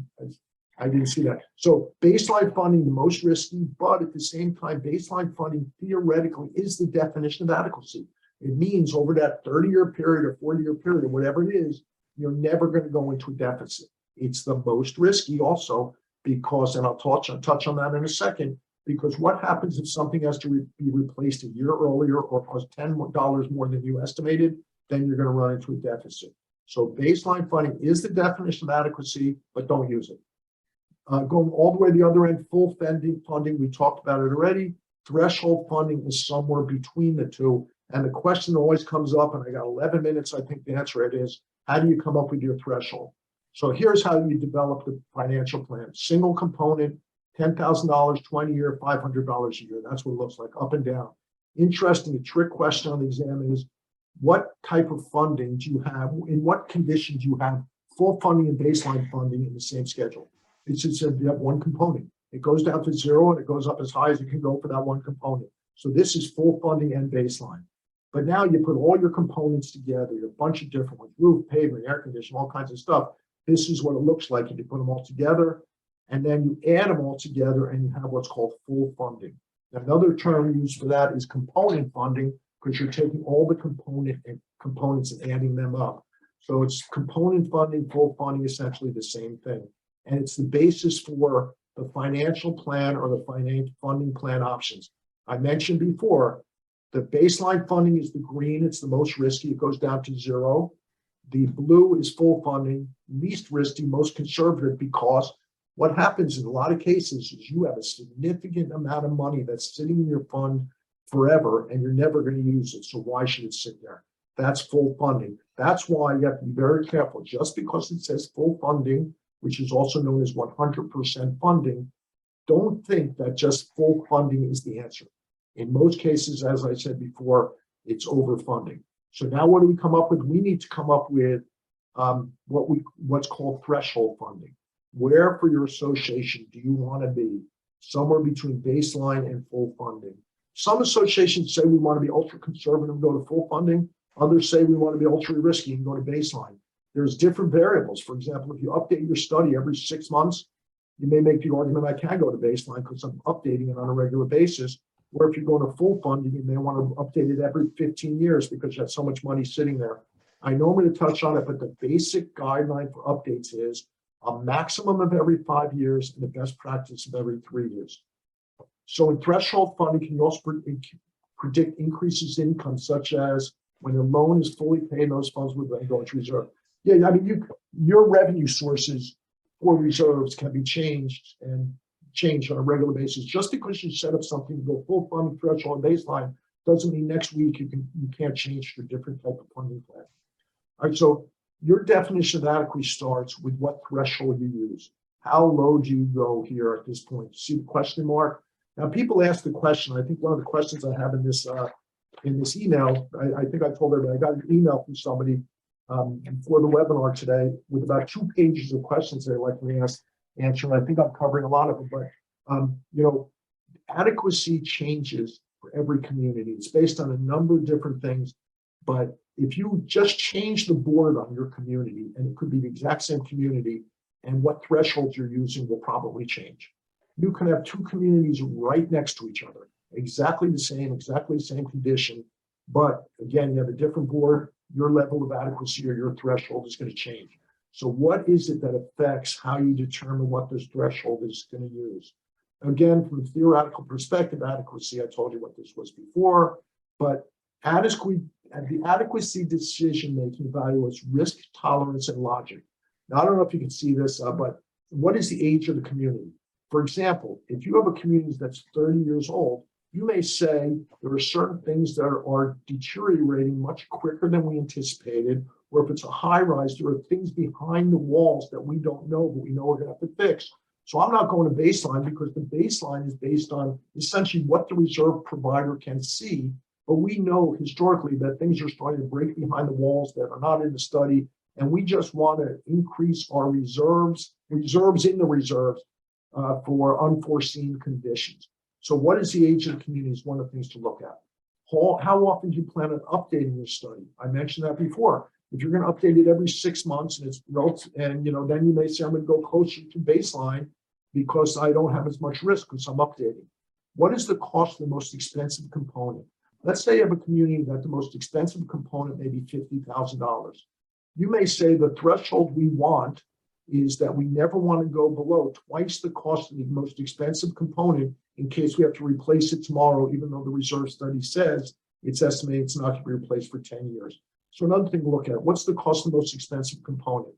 I didn't see that. So baseline funding, the most risky, but at the same time, baseline funding theoretically is the definition of adequacy. It means over that 30-year period or 40-year period or whatever it is, you're never going to go into a deficit. It's the most risky also because, and I'll touch on that in a second, because what happens if something has to be replaced a year earlier or cost $10 more than you estimated, then you're going to run into a deficit. So baseline funding is the definition of adequacy, but don't use it. Going all the way to the other end, full funding, we talked about it already. Threshold funding is somewhere between the two. And the question always comes up, and I got 11 minutes, I think the answer it is, how do you come up with your threshold? So here's how you develop the financial plan. Single component, $10,000, 20 year, $500 a year. That's what it looks like, up and down. Interesting, the trick question on the exam is, what type of funding do you have? In what conditions do you have full funding and baseline funding in the same schedule? It's just that you have one component. It goes down to zero and it goes up as high as it can go for that one component. So this is full funding and baseline. But now you put all your components together, a bunch of different ones, roof, pavement, air conditioning, all kinds of stuff. This is what it looks like if you put them all together. And then you add them all together and you have what's called full funding. Now, another term used for that is component funding, because you're taking all the components and adding them up. So it's component funding, full funding, essentially the same thing. And it's the basis for the financial plan or the funding plan options. I mentioned before, the baseline funding is the green, it's the most risky, it goes down to zero. The blue is full funding, least risky, most conservative, because what happens in a lot of cases is you have a significant amount of money that's sitting in your fund forever and you're never going to use it. So why should it sit there? That's full funding. That's why you have to be very careful. Just because it says full funding, which is also known as 100% funding, don't think that just full funding is the answer. In most cases, as I said before, it's overfunding. So now what do we come up with? We need to come up with what's called threshold funding. Where for your association do you want to be? Somewhere between baseline and full funding. Some associations say we want to be ultra conservative and go to full funding. Others say we want to be ultra risky and go to baseline. There's different variables. For example, if you update your study every 6 months, you may make the argument I can go to baseline because I'm updating it on a regular basis. Or if you're going to full funding, you may want to update it every 15 years because you have so much money sitting there. I know I'm going to touch on it, but the basic guideline for updates is a maximum of every 5 years and the best practice of every 3 years. So in threshold funding, can you also predict increases in income, such as when the loan is fully paid, those funds will then go into reserve. Yeah, I mean, your revenue sources for reserves can be changed on a regular basis. Just because you set up something to go full funding, threshold, and baseline doesn't mean next week you can't change to a different type of funding plan. All right, so your definition of adequacy starts with what threshold you use. How low do you go here at this point? See the question mark? Now, people ask the question. I think one of the questions I have in this email, I think I told everybody, I got an email from somebody for the webinar today with about 2 pages of questions they'd like me to answer. And I think I'm covering a lot of them, but adequacy changes for every community. It's based on a number of different things, but if you just change the board on your community, and it could be the exact same community, and what thresholds you're using will probably change. You can have 2 communities right next to each other, exactly the same condition, but again, you have a different board, your level of adequacy or your threshold is going to change. So what is it that affects how you determine what this threshold is going to use? Again, from a theoretical perspective, adequacy, I told you what this was before, but the adequacy decision-making evaluates risk tolerance and logic. Now, I don't know if you can see this, but what is the age of the community? For example, if you have a community that's 30 years old, You may say there are certain things that are deteriorating much quicker than we anticipated, or if it's a high rise, there are things behind the walls that we don't know, but we know we're going to have to fix. So I'm not going to baseline because the baseline is based on essentially what the reserve provider can see. But we know historically that things are starting to break behind the walls that are not in the study. And we just want to increase our reserves in the reserves for unforeseen conditions. So what is the age of the community is one of the things to look at. How often do you plan on updating your study? I mentioned that before. If you're going to update it every 6 months and it's and then you may say I'm going to go closer to baseline because I don't have as much risk because I'm updating. What is the cost of the most expensive component? Let's say you have a community that the most expensive component may be $50,000. You may say the threshold we want is that we never want to go below twice the cost of the most expensive component in case we have to replace it tomorrow, even though the reserve study says it's estimated it's not to be replaced for 10 years. So another thing to look at, what's the cost of the most expensive component?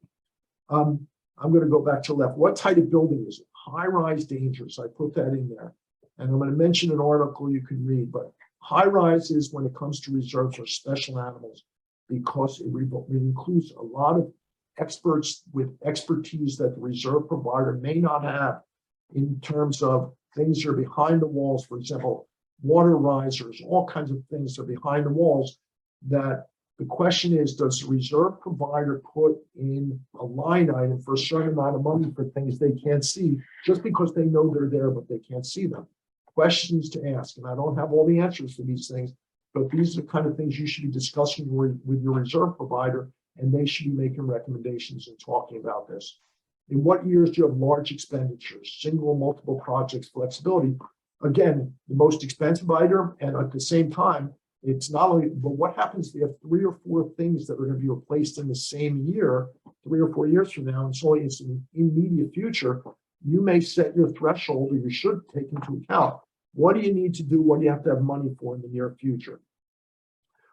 I'm going to go back to left. What type of building is it? High-rise dangerous. I put that in there. And I'm going to mention an article you can read, but high-rises when it comes to reserves are special animals because it includes a lot of experts with expertise that the reserve provider may not have in terms of things that are behind the walls, for example, water risers, all kinds of things that are behind the walls that the question is, does the reserve provider put in a line item for a certain amount of money for things they can't see just because they know they're there, but they can't see them? Questions to ask. And I don't have all the answers for these things, but these are the kind of things you should be discussing with your reserve provider, and they should be making recommendations and talking about this. In what years do you have large expenditures, single, multiple projects, flexibility? Again, the most expensive item, and at the same time, it's not only, but what happens if you have 3 or 4 things that are going to be replaced in the same year, 3 or 4 years from now, and so it's in the immediate future, you may set your threshold, or you should take into account, what do you need to do, what do you have to have money for in the near future?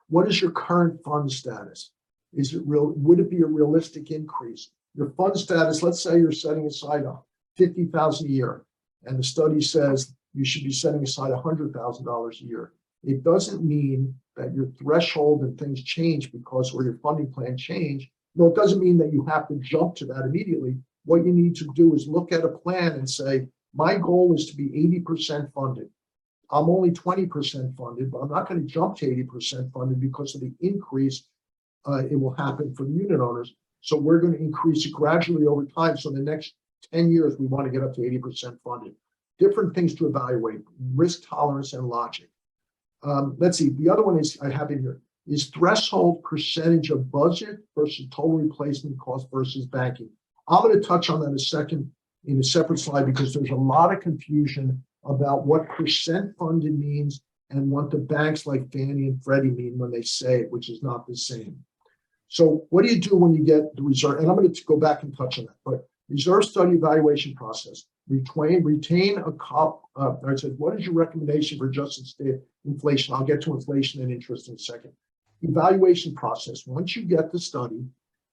What is your current fund status? Is it real? Would it be a realistic increase? Your fund status, let's say you're setting aside $50,000 a year, and the study says you should be setting aside $100,000 a year. It doesn't mean that your threshold and things change because or your funding plan change. No, it doesn't mean that you have to jump to that immediately. What you need to do is look at a plan and say, my goal is to be 80% funded. I'm only 20% funded, but I'm not going to jump to 80% funded because of the increase it will happen for the unit owners. So we're going to increase it gradually over time. So in the next 10 years, we want to get up to 80% funded. Different things to evaluate, risk tolerance and logic. Let's see, the other one is I have in here, is threshold percentage of budget versus total replacement cost versus banking. I'm going to touch on that in a second in a separate slide because there's a lot of confusion about what percent funded means and what the banks like Fannie and Freddie mean when they say it, which is not the same. So what do you do when you get the reserve? And I'm going to go back and touch on that, but reserve study evaluation process. Retain a cop. I said, what is your recommendation for adjusted state inflation? I'll get to inflation and interest in a second. Evaluation process. Once you get the study,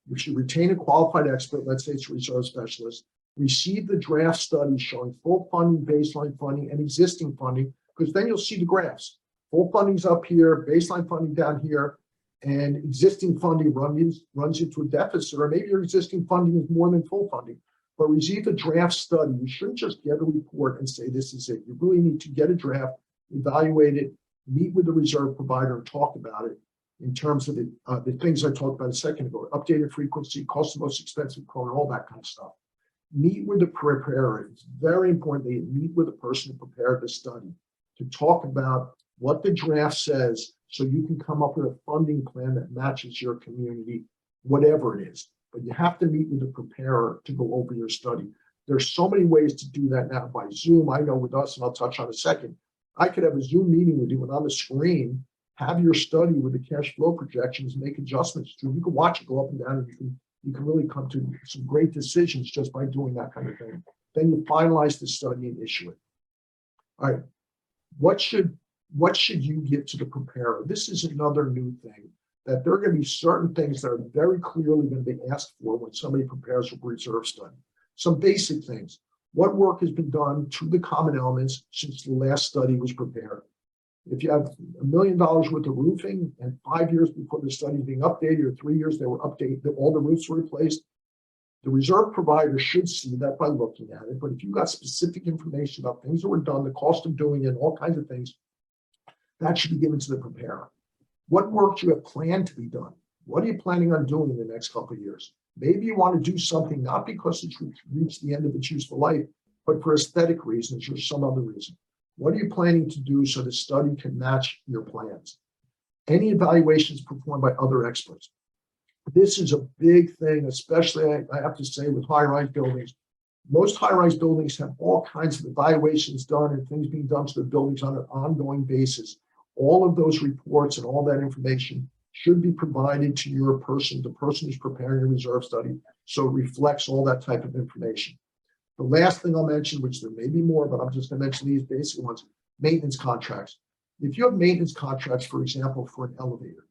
you should retain a qualified expert, let's say it's a reserve specialist, receive the draft study showing full funding, baseline funding, and existing funding, because then you'll see the graphs. Full funding's up here, baseline funding down here, and existing funding runs into a deficit, or maybe your existing funding is more than full funding. But receive a draft study. You shouldn't just get a report and say this is it. You really need to get a draft, evaluate it, meet with the reserve provider, and talk about it in terms of the things I talked about a second ago: updated frequency, cost of most expensive component, all that kind of stuff. Meet with the preparer. It's very important that you meet with the person who prepared the study to talk about what the draft says, so you can come up with a funding plan that matches your community, whatever it is. But you have to meet with the preparer to go over your study. There's so many ways to do that now by Zoom. I know with us, and I'll touch on in a second, I could have a Zoom meeting with you and on the screen, have your study with the cash flow projections, make adjustments to it. You can watch it go up and down, and you can really come to some great decisions just by doing that kind of thing. Then you finalize the study and issue it. All right, what should you give to the preparer? This is another new thing, that there are going to be certain things that are very clearly going to be asked for when somebody prepares a reserve study. Some basic things. What work has been done to the common elements since the last study was prepared? If you have $1 million worth of roofing and 5 years before the study is being updated, or 3 years they were updated, all the roofs were replaced, the reserve provider should see that by looking at it. But if you've got specific information about things that were done, the cost of doing it, all kinds of things, that should be given to the preparer. What work do you have planned to be done? What are you planning on doing in the next couple of years? Maybe you want to do something not because it's reached the end of its useful life, but for aesthetic reasons or some other reason. What are you planning to do so the study can match your plans? Any evaluations performed by other experts. This is a big thing, especially I have to say with high-rise buildings. Most high-rise buildings have all kinds of evaluations done and things being done to the buildings on an ongoing basis. All of those reports and all that information should be provided to your person, the person who's preparing a reserve study, so it reflects all that type of information. The last thing I'll mention, which there may be more, but I'm just going to mention these basic ones, maintenance contracts. If you have maintenance contracts, for example, for an elevator,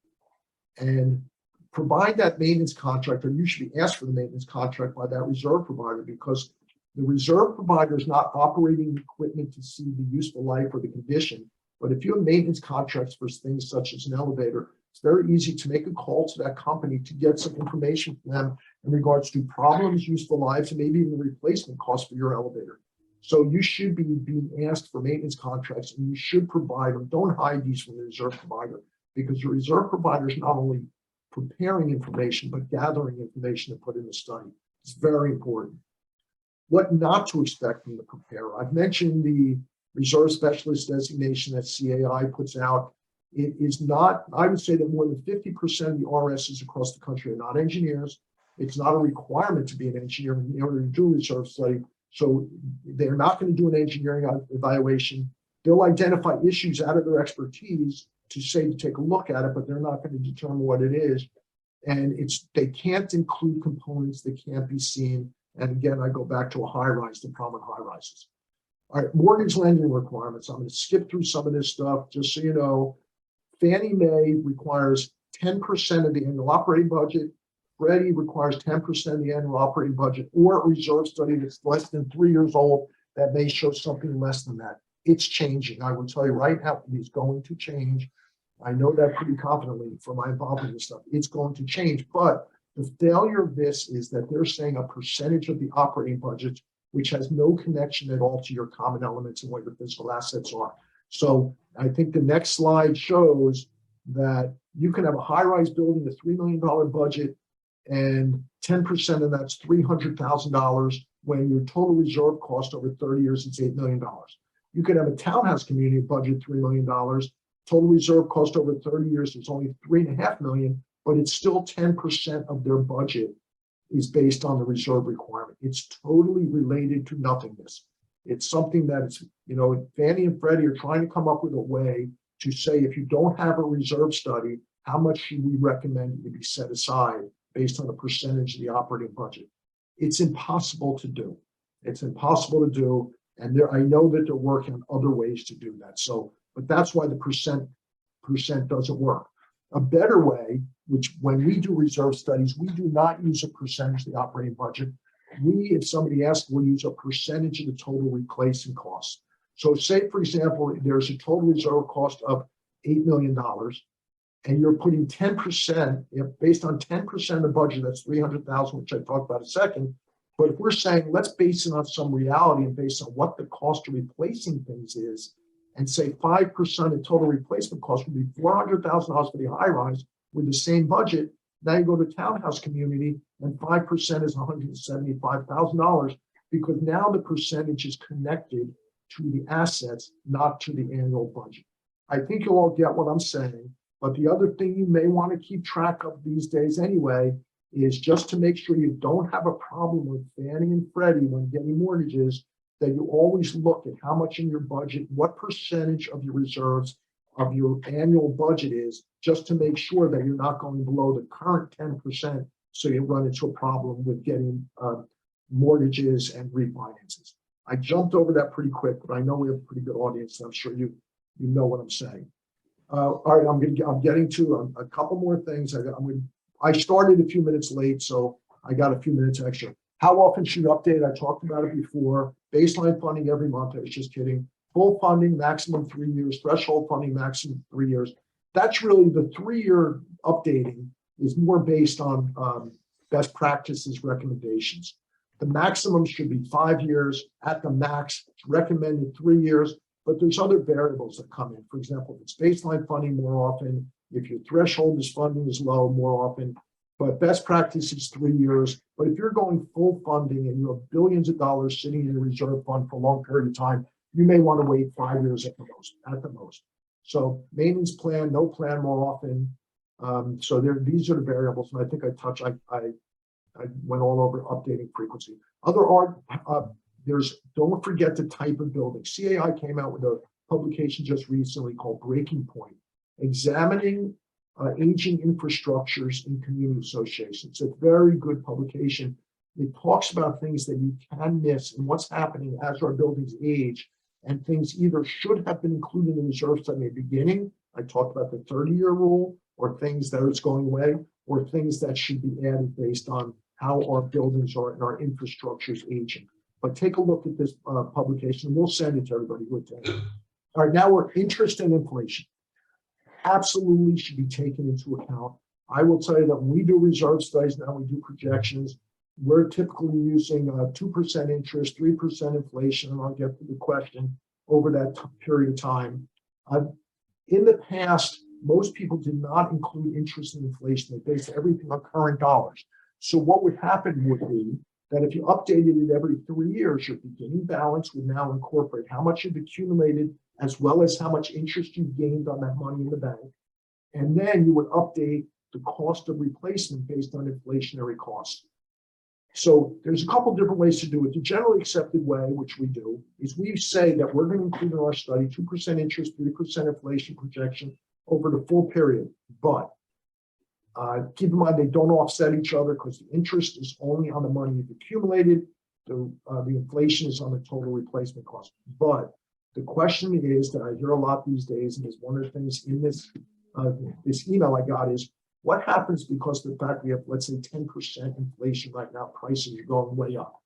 and provide that maintenance contract, or you should be asked for the maintenance contract by that reserve provider, because the reserve provider is not operating equipment to see the useful life or the condition. But if you have maintenance contracts for things such as an elevator, it's very easy to make a call to that company to get some information from them in regards to problems, useful lives, and maybe even the replacement cost for your elevator. So you should be being asked for maintenance contracts, and you should provide them. Don't hide these from the reserve provider, because your reserve provider is not only preparing information, but gathering information to put in the study. It's very important. What not to expect from the preparer. I've mentioned the reserve specialist designation that CAI puts out. It is not, I would say that more than 50% of the RSs across the country are not engineers. It's not a requirement to be an engineer in order to do a reserve study. So they're not going to do an engineering evaluation. They'll identify issues out of their expertise to say to take a look at it, but they're not going to determine what it is. And they can't include components that can't be seen. And again, I go back to a high rise, the problem with high rises. All right, mortgage lending requirements. I'm going to skip through some of this stuff just so you know. Fannie Mae requires 10% of the annual operating budget. Freddie requires 10% of the annual operating budget, or a reserve study that's less than 3 years old that may show something less than that. It's changing. I will tell you right now, it's going to change. I know that pretty confidently from my involvement in this stuff. It's going to change, but the failure of this is that they're saying a percentage of the operating budget, which has no connection at all to your common elements and what your physical assets are. So I think the next slide shows that you can have a high-rise building, a $3 million budget, and 10% of that's $300,000 when your total reserve cost over 30 years is $8 million. You could have a townhouse community budget $3 million, total reserve cost over 30 years is only $3.5 million, but it's still 10% of their budget is based on the reserve requirement. It's totally related to nothingness. It's something that is, Fannie and Freddie are trying to come up with a way to say, if you don't have a reserve study, how much should we recommend it be set aside based on a percentage of the operating budget? It's impossible to do. It's impossible to do. And I know that they're working on other ways to do that. So, but that's why the percent doesn't work. A better way, which when we do reserve studies, we do not use a percentage of the operating budget. If somebody asks, we'll use a percentage of the total replacement costs. So say, for example, there's a total reserve cost of $8 million, and you're putting 10%, based on 10% of the budget, that's $300,000, which I talked about a second. But if we're saying, let's base it on some reality and based on what the cost of replacing things is, and say 5% of total replacement cost would be $400,000 for the high rise with the same budget. Now you go to townhouse community and 5% is $175,000, because now the percentage is connected to the assets, not to the annual budget. I think you'll all get what I'm saying, but the other thing you may want to keep track of these days anyway is just to make sure you don't have a problem with Fannie and Freddie when getting mortgages, that you always look at how much in your budget, what percentage of your reserves of your annual budget is, just to make sure that you're not going below the current 10%, so you run into a problem with getting mortgages and refinances. I jumped over that pretty quick, but I know we have a pretty good audience, and I'm sure you know what I'm saying. All right, I'm getting to a couple more things. I started a few minutes late, so I got a few minutes extra. How often should you update? I talked about it before. Baseline funding every month. I was just kidding. full funding, maximum 3 years, threshold funding, maximum 3 years. That's really the 3-year updating is more based on best practices recommendations. The maximum should be 5 years. At the max, it's recommended 3 years, but there's other variables that come in. For example, if it's baseline funding more often, if your threshold is funding is low more often, but best practice is 3 years. But if you're going full funding and you have billions of dollars sitting in the reserve fund for a long period of time, you may want to wait 5 years at the most. So maintenance plan, no plan more often. So these are the variables, and I think I went all over updating frequency. Don't forget the type of building. CAI came out with a publication just recently called Breaking Point, examining aging infrastructures in community associations. It's a very good publication. It talks about things that you can miss and what's happening as our buildings age, and things either should have been included in the reserve study at the beginning. I talked about the 30-year rule, or things that it's going away, or things that should be added based on how our buildings are and our infrastructure is aging. But take a look at this publication. We'll send it to everybody. All right, now we're interest and inflation. Absolutely should be taken into account. I will tell you that when we do reserve studies now, we do projections. We're typically using 2% interest, 3% inflation, and I'll get to the question over that period of time. In the past, most people did not include interest and inflation. They based everything on current dollars. So what would happen would be that if you updated it every 3 years, your beginning balance would now incorporate how much you've accumulated as well as how much interest you've gained on that money in the bank. And then you would update the cost of replacement based on inflationary costs. So there's a couple different ways to do it. The generally accepted way, which we do, is we say that we're going to include in our study 2% interest, 3% inflation projection over the full period. But keep in mind, they don't offset each other because the interest is only on the money you've accumulated. The inflation is on the total replacement cost. But the question is that I hear a lot these days, and is one of the things in this email I got is, what happens because of the fact we have, let's say, 10% inflation right now, prices are going way up.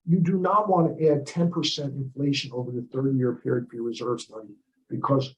You do not want to add 10% inflation over the 30-year period for your reserve study, because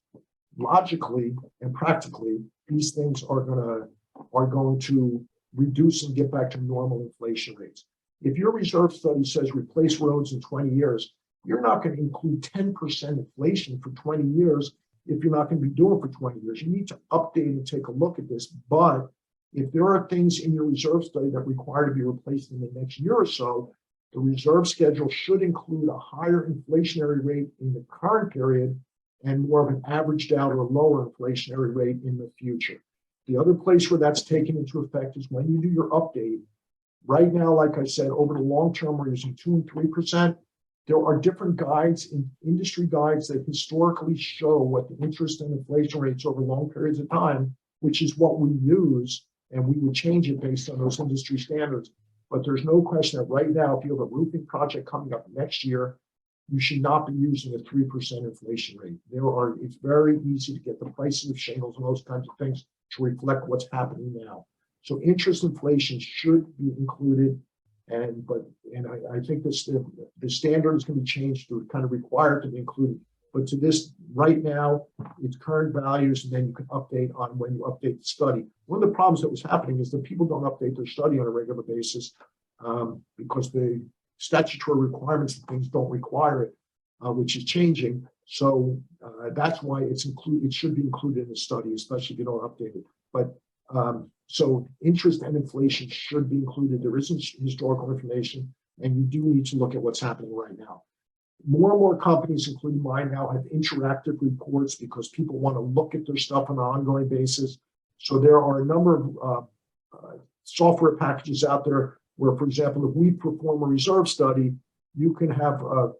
logically and practically, these things are going to reduce and get back to normal inflation rates. If your reserve study says replace roads in 20 years, you're not going to include 10% inflation for 20 years if you're not going to be doing it for 20 years. You need to update and take a look at this. But if there are things in your reserve study that require to be replaced in the next year or so, the reserve schedule should include a higher inflationary rate in the current period and more of an averaged out or lower inflationary rate in the future. The other place where that's taken into effect is when you do your update. Right now, like I said, over the long term, we're using 2 and 3%. There are different guides, industry guides, that historically show what the interest and inflation rates over long periods of time, which is what we use, and we would change it based on those industry standards. But there's no question that right now, if you have a roofing project coming up next year, you should not be using a 3% inflation rate. It's very easy to get the prices of shingles and those kinds of things to reflect what's happening now. So interest inflation should be included. And I think the standard is going to be changed to kind of require it to be included. But to this, right now, it's current values, and then you can update on when you update the study. One of the problems that was happening is that people don't update their study on a regular basis because the statutory requirements and things don't require it, which is changing. So that's why it's included. It should be included in the study, especially if you don't update it. But so interest and inflation should be included. There isn't historical information, and you do need to look at what's happening right now. More and more companies, including mine now, have interactive reports because people want to look at their stuff on an ongoing basis. So there are a number of software packages out there where, for example, if we perform a reserve study, you can have a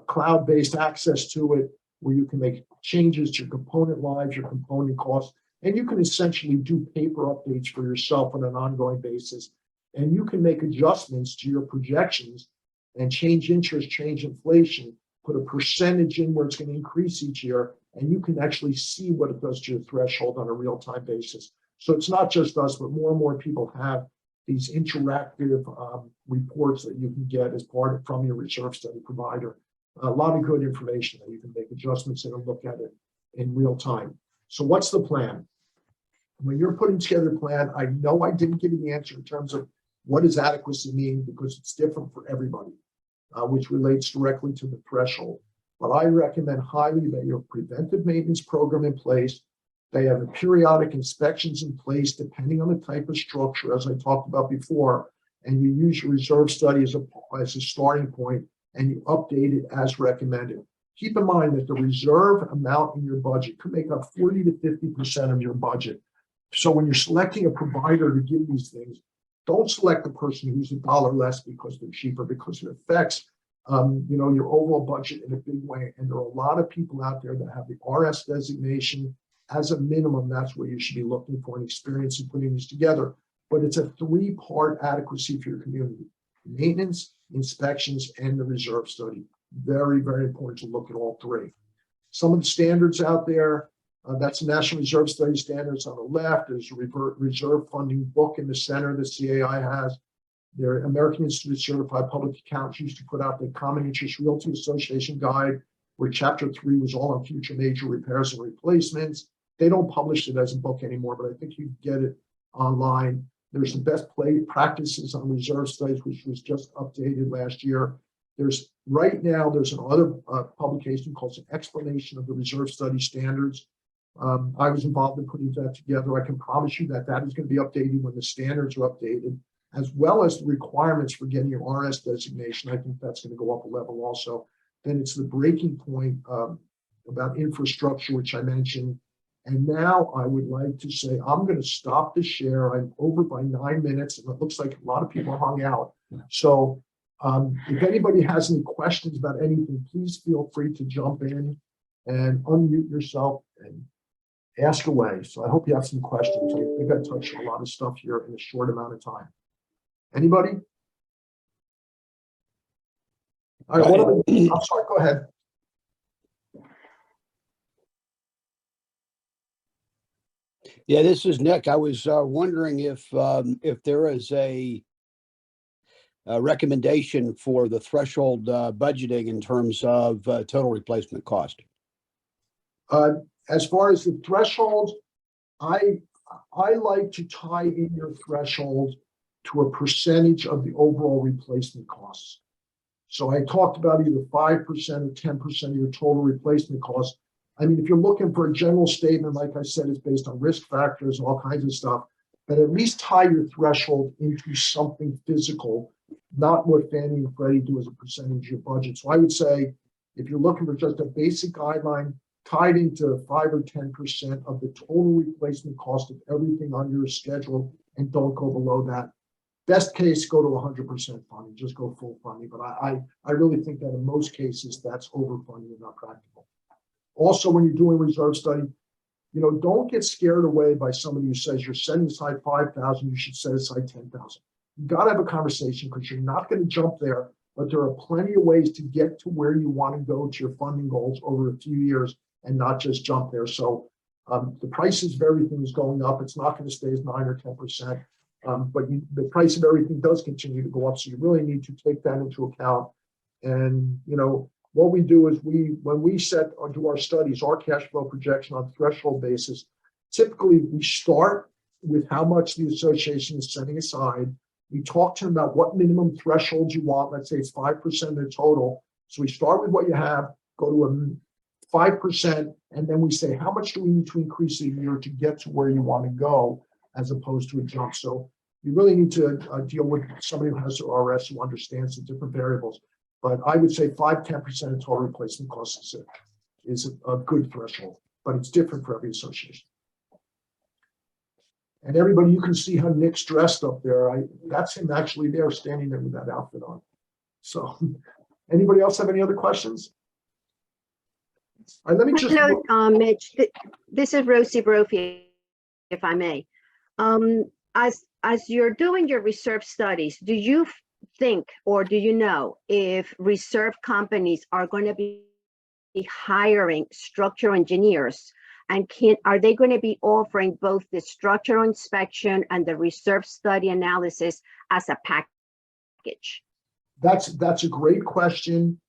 cloud-based access to it where you can make changes to your component lives, your component costs, and you can essentially do paper updates for yourself on an ongoing basis. And you can make adjustments to your projections and change interest, change inflation, put a percentage in where it's going to increase each year, and you can actually see what it does to your threshold on a real-time basis. So it's not just us, but more and more people have these interactive reports that you can get as part of from your reserve study provider. A lot of good information that you can make adjustments in and look at it in real time. So what's the plan? When you're putting together a plan, I know I didn't give you the answer in terms of what does adequacy mean, because it's different for everybody, which relates directly to the threshold. But I recommend highly that you have a preventive maintenance program in place. They have a periodic inspections in place, depending on the type of structure, as I talked about before, and you use your reserve study as a starting point, and you update it as recommended. Keep in mind that the reserve amount in your budget could make up 40 to 50% of your budget. So when you're selecting a provider to give these things, don't select the person who's $1 less because they're cheaper, because it affects your overall budget in a big way. And there are a lot of people out there that have the RS designation. As a minimum, that's what you should be looking for and experience in putting these together. But it's a 3-part adequacy for your community: maintenance, inspections, and the reserve study. Very, very important to look at all 3. Some of the standards out there, that's the National Reserve Study Standards on the left. There's a reserve funding book in the center that CAI has. The American Institute of Certified Public Accountants used to put out the Common Interest Realty Association Guide, where Chapter 3 was all on future major repairs and replacements. They don't publish it as a book anymore, but I think you can get it online. There's the best practices on reserve studies, which was just updated last year. There's another publication called an Explanation of the Reserve Study Standards. I was involved in putting that together. I can promise you that is going to be updated when the standards are updated, as well as the requirements for getting your RS designation. I think that's going to go up a level also. Then it's the breaking point about infrastructure, which I mentioned. And now I would like to say, I'm going to stop the share. I'm over by 9 minutes, and it looks like a lot of people hung out. So if anybody has any questions about anything, please feel free to jump in and unmute yourself and ask away. So I hope you have some questions. I think I touched on a lot of stuff here in a short amount of time. Anybody? All right, I'm sorry, go ahead. Yeah, this is Nick. I was wondering if there is a recommendation for the threshold budgeting in terms of total replacement cost. As far as the threshold, I like to tie in your threshold to a percentage of the overall replacement costs. So I talked about either 5% or 10% of your total replacement costs. I mean, if you're looking for a general statement, like I said, it's based on risk factors, all kinds of stuff, but at least tie your threshold into something physical, not what Fannie and Freddie do as a percentage of your budget. So I would say, if you're looking for just a basic guideline, tied into 5 or 10% of the total replacement cost of everything on your schedule, and don't go below that. Best case, go to 100% funding, just go full funding. But I really think that in most cases, that's overfunding and not practical. Also, when you're doing reserve study, don't get scared away by somebody who says you're setting aside 5,000, you should set aside 10,000. You got to have a conversation, because you're not going to jump there, but there are plenty of ways to get to where you want to go to your funding goals over a few years and not just jump there. So the prices of everything is going up. It's not going to stay as 9 or 10%, but the price of everything does continue to go up. So you really need to take that into account. And, what we do is when we set or do our studies, our cash flow projection on threshold basis, typically we start with how much the association is setting aside. We talk to them about what minimum thresholds you want. Let's say it's 5% of the total. So we start with what you have, go to a 5%, and then we say, how much do we need to increase a year to get to where you want to go, as opposed to a jump. So you really need to deal with somebody who has the RS, who understands the different variables. But I would say 5-10% of total replacement costs is a good threshold, but it's different for every association. And everybody, you can see how Nick's dressed up there. That's him actually there, standing there with that outfit on. So anybody else have any other questions? All right, let me just. Hello, Mitch. This is Rosie Brophy, if I may. As you're doing your reserve studies, do you think, or do you know if reserve companies are going to be hiring structural engineers, and are they going to be offering both the structural inspection and the reserve study analysis as a package? That's a great question.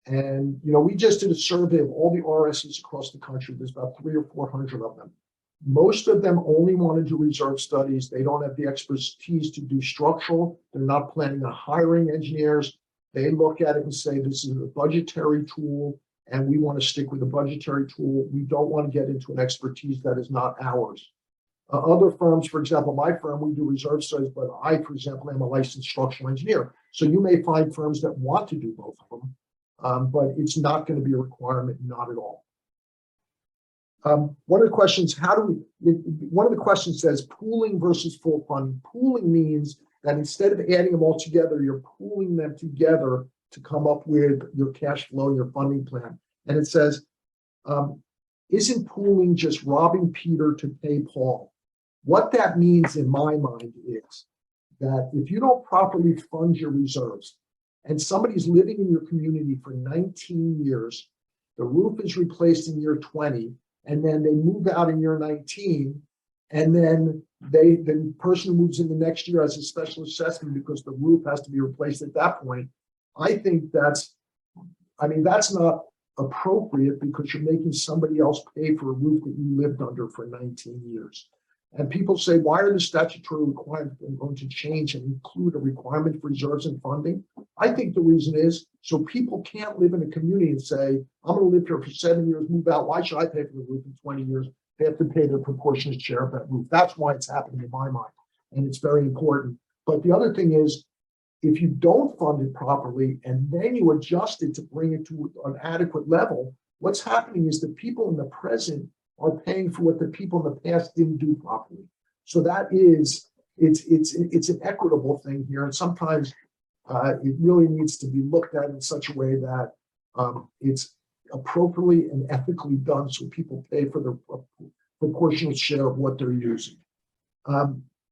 And, you know, we just did a survey of all the RSs across the country. There's about 300 or 400 of them. Most of them only want to do reserve studies. They don't have the expertise to do structural. They're not planning on hiring engineers. They look at it and say, this is a budgetary tool, and we want to stick with the budgetary tool. We don't want to get into an expertise that is not ours. Other firms, for example, my firm, we do reserve studies, but I, for example, am a licensed structural engineer. So you may find firms that want to do both of them, but it's not going to be a requirement, not at all. One of the questions, one of the questions says pooling versus full funding. Pooling means that instead of adding them all together, you're pooling them together to come up with your cash flow and your funding plan. And it says, isn't pooling just robbing Peter to pay Paul? What that means in my mind is that if you don't properly fund your reserves and somebody's living in your community for 19 years, the roof is replaced in year 20, and then they move out in year 19, and then the person who moves in the next year has a special assessment because the roof has to be replaced at that point. I think that's not appropriate because you're making somebody else pay for a roof that you lived under for 19 years. And people say, why are the statutory requirements going to change and include a requirement for reserves and funding? I think the reason is so people can't live in a community and say, I'm going to live here for 7 years, move out. Why should I pay for the roof in 20 years? They have to pay their proportionate share of that roof. That's why it's happening in my mind. And it's very important. But the other thing is, if you don't fund it properly and then you adjust it to bring it to an adequate level, what's happening is the people in the present are paying for what the people in the past didn't do properly. So that is, it's an equitable thing here. And sometimes it really needs to be looked at in such a way that it's appropriately and ethically done so people pay for the proportionate share of what they're using.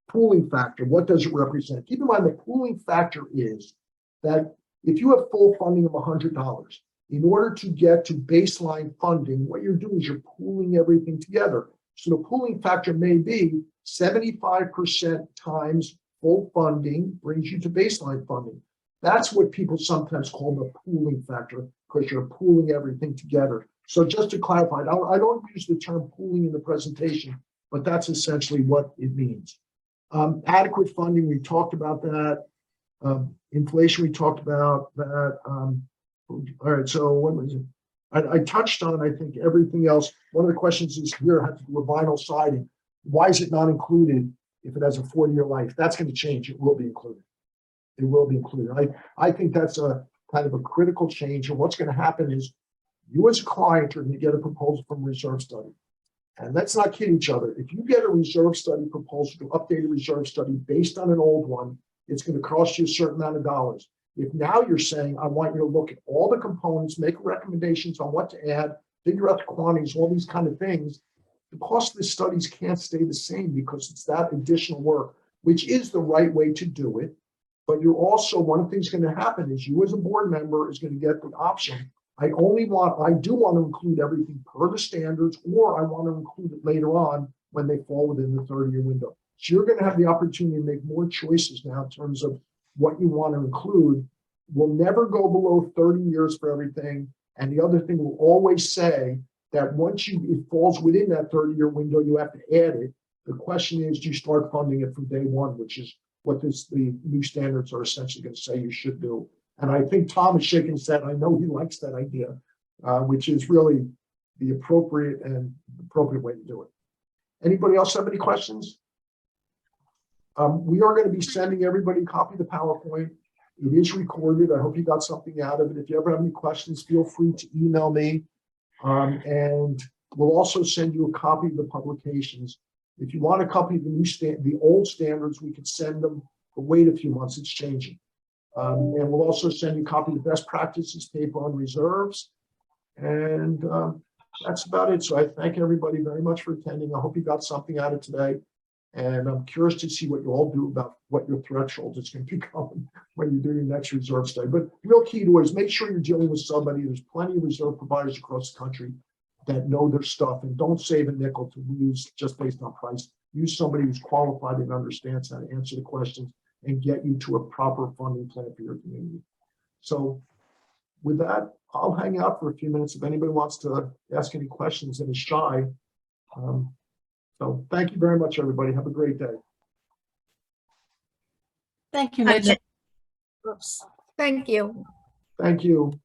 Pooling factor, what does it represent? Keep in mind the pooling factor is that if you have full funding of $100, in order to get to baseline funding, what you're doing is you're pooling everything together. So the pooling factor may be 75% times full funding brings you to baseline funding. That's what people sometimes call the pooling factor because you're pooling everything together. So just to clarify, I don't use the term pooling in the presentation, but that's essentially what it means. Adequate funding, we talked about that. Inflation, we talked about that. All right, so what was it? I touched on, I think, everything else. One of the questions is here has to do with vinyl siding. Why is it not included if it has a 4-year life? That's going to change. It will be included. It will be included. I think that's a kind of a critical change. And what's going to happen is you as a client are going to get a proposal from a reserve study. And let's not kid each other. If you get a reserve study proposal to update a reserve study based on an old one, it's going to cost you a certain amount of dollars. If now you're saying, I want you to look at all the components, make recommendations on what to add, figure out the quantities, all these kind of things, the cost of the studies can't stay the same because it's that additional work, which is the right way to do it. But you're also, one of the things going to happen is you as a board member is going to get the option. I do want to include everything per the standards, or I want to include it later on when they fall within the 30-year window. So you're going to have the opportunity to make more choices now in terms of what you want to include. Will never go below 30 years for everything. And the other thing will always say that once it falls within that 30-year window, you have to add it. The question is, do you start funding it from day one, which is what the new standards are essentially going to say you should do. And I think Tom is shaking his head. I know he likes that idea, which is really the appropriate way to do it. Anybody else have any questions? We are going to be sending everybody a copy of the PowerPoint. It is recorded. I hope you got something out of it. If you ever have any questions, feel free to email me. And we'll also send you a copy of the publications. If you want a copy of the old standards, we could send them, but wait a few months, it's changing. And we'll also send you a copy of the best practices paper on reserves. And that's about it. So I thank everybody very much for attending. I hope you got something out of today. And I'm curious to see what you all do about what your threshold is going to become when you do your next reserve study. But the real key to it is make sure you're dealing with somebody. There's plenty of reserve providers across the country that know their stuff, and don't save a nickel to use just based on price. Use somebody who's qualified and understands how to answer the questions and get you to a proper funding plan for your community. So with that, I'll hang out for a few minutes if anybody wants to ask any questions and is shy. So thank you very much, everybody. Have a great day. Thank you, Hi, Mitch. Mitch. Oops. Thank you. Thank you.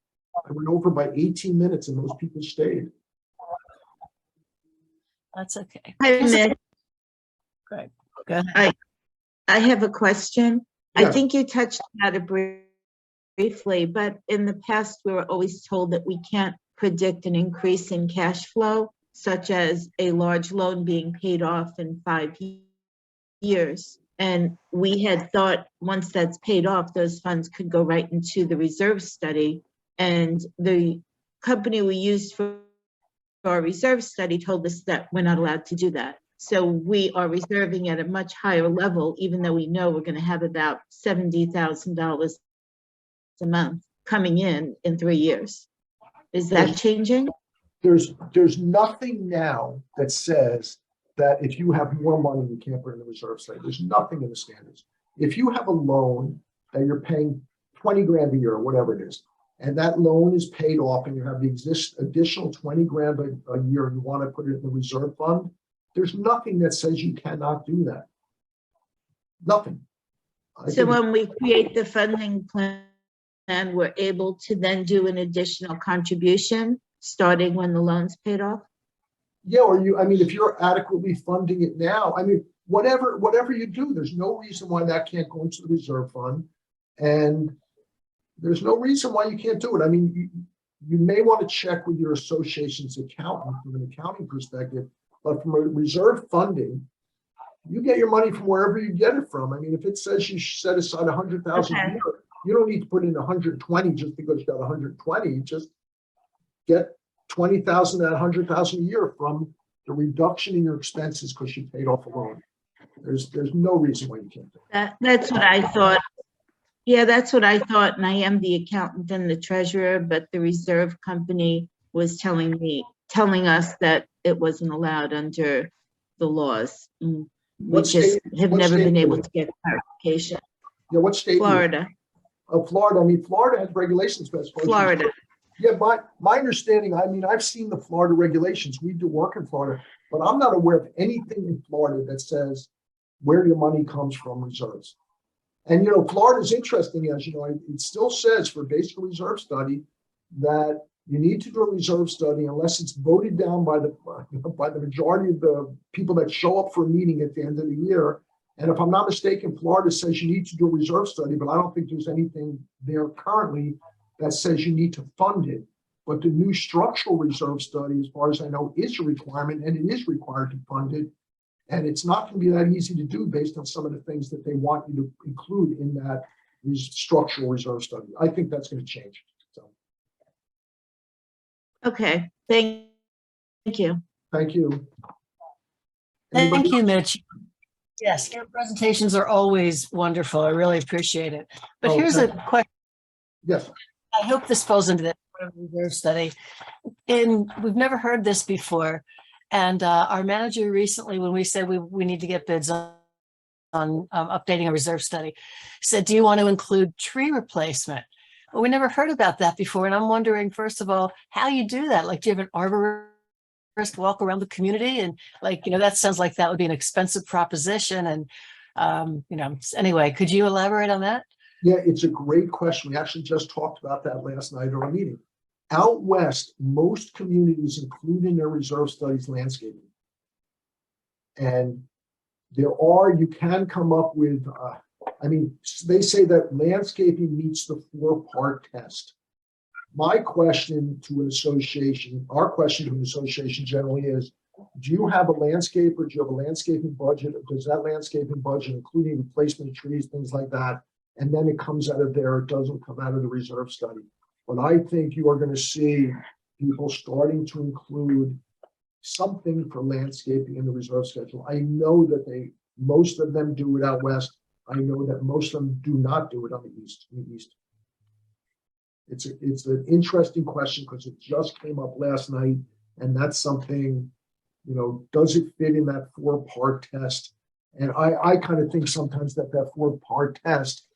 I went over by 18 minutes and most people stayed. That's okay. Hi, Mitch. Great. Go ahead. I have a question. I Yeah. think you touched on it briefly, but in the past, we were always told that we can't predict an increase in cash flow, such as a large loan being paid off in 5 years. And we had thought once that's paid off, those funds could go right into the reserve study. And the company we used for our reserve study told us that we're not allowed to do that. So we are reserving at a much higher level, even though we know we're going to have about $70,000 a month coming in 3 years. Is that changing? There's nothing now that says that if you have more money, you can't put in the reserve study. There's nothing in the standards. If you have a loan that you're paying 20 grand a year or whatever it is, and that loan is paid off and you have the additional 20 grand a year and you want to put it in the reserve fund, there's nothing that says you cannot do that. Nothing. So when we create the funding plan, we're able to then do an additional contribution starting when the loan's paid off? Yeah, I mean, if you're adequately funding it now, I mean, whatever you do, there's no reason why that can't go into the reserve fund. And there's no reason why you can't do it. I mean, you may want to check with your association's accountant from an accounting perspective, but from a reserve funding, you get your money from wherever you get it from. I mean, if it says you set aside 100,000 a year, you don't need to put in 120 just because you got 120. Just get 20,000 to 100,000 a year from the reduction in your expenses because you paid off a loan. There's no reason why you can't do it. That's what I thought. Yeah, that's what I thought. And I am the accountant and the treasurer, but the reserve company was telling us that it wasn't allowed under the laws. We What just state- have what never state been you able in? to get clarification. Yeah, what state? Florida, Florida. I mean, Florida has regulations, but I suppose Florida. Yeah, my understanding, I mean, I've seen the Florida regulations. We do work in Florida, but I'm not aware of anything in Florida that says where your money comes from reserves. And, Florida is interesting, as you know, it still says for basic reserve study that you need to do a reserve study unless it's voted down by the majority of the people that show up for a meeting at the end of the year. And if I'm not mistaken, Florida says you need to do a reserve study, but I don't think there's anything there currently that says you need to fund it. But the new structural reserve study, as far as I know, is a requirement, and it is required to fund it. And it's not going to be that easy to do based on some of the things that they want you to include in that structural reserve study. I think that's going to change. So, Okay, thank you. thank you. Thank Anybody you, else? Mitch. Yes, your presentations are always wonderful. I really appreciate it. But Oh, here's a thank you. question. Yes. I hope this falls into that reserve study. We've never heard this before. And our manager recently, when we said we need to get bids on updating a reserve study, said, do you want to include tree replacement? Well, we never heard about that before. And I'm wondering, first of all, how you do that. Like, do you have an arborist walk around the community? And that sounds like that would be an expensive proposition. And, anyway, could you elaborate on that? Yeah, it's a great question. We actually just talked about that last night at our meeting. Out west, most communities include in their reserve studies landscaping. And you can come up with, they say that landscaping meets the 4-part test. My question to an association, our question to an association generally is, do you have a landscaper? Do you have a landscaping budget? Does that landscaping budget, including replacement of trees, things like that? And then it comes out of there, it doesn't come out of the reserve study. But I think you are going to see people starting to include something for landscaping in the reserve schedule. I know that most of them do it out west. I know that most of them do not do it on the east. It's an interesting question because it just came up last night, and that's something, does it fit in that 4-part test? And I kind of think sometimes that 4-part test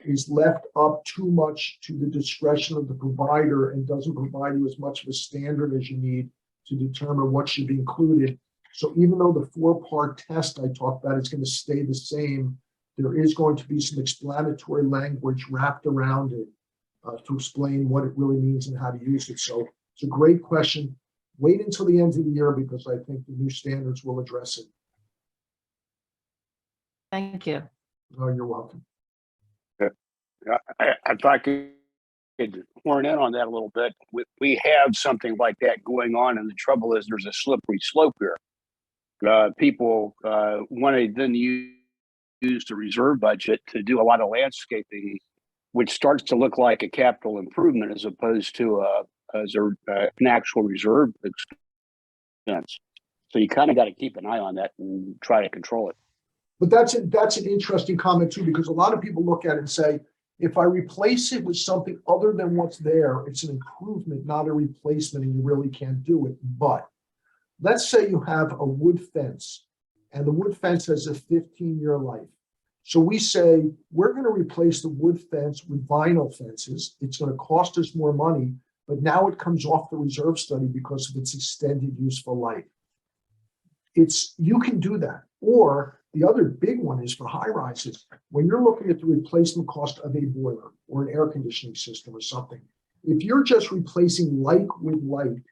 is left up too much to the discretion of the provider and doesn't provide you as much of a standard as you need to determine what should be included. So even though the 4-part test I talked about is going to stay the same, there is going to be some explanatory language wrapped around it to explain what it really means and how to use it. So it's a great question. Wait until the end of the year because I think the new standards will address it. Thank you. Oh, you're welcome. If I could horn in on that a little bit, we have something like that going on, and the trouble is there's a slippery slope here. People want to then use the reserve budget to do a lot of landscaping, which starts to look like a capital improvement as opposed to an actual reserve expense. So you kind of got to keep an eye on that and try to control it. But that's an interesting comment too, because a lot of people look at it and say, if I replace it with something other than what's there, it's an improvement, not a replacement, and you really can't do it. But let's say you have a wood fence, and the wood fence has a 15-year life. So we say, we're going to replace the wood fence with vinyl fences. It's going to cost us more money, but now it comes off the reserve study because of its extended useful life. You can do that. Or the other big one is for high rises. When you're looking at the replacement cost of a boiler or an air conditioning system or something, if you're just replacing like with like,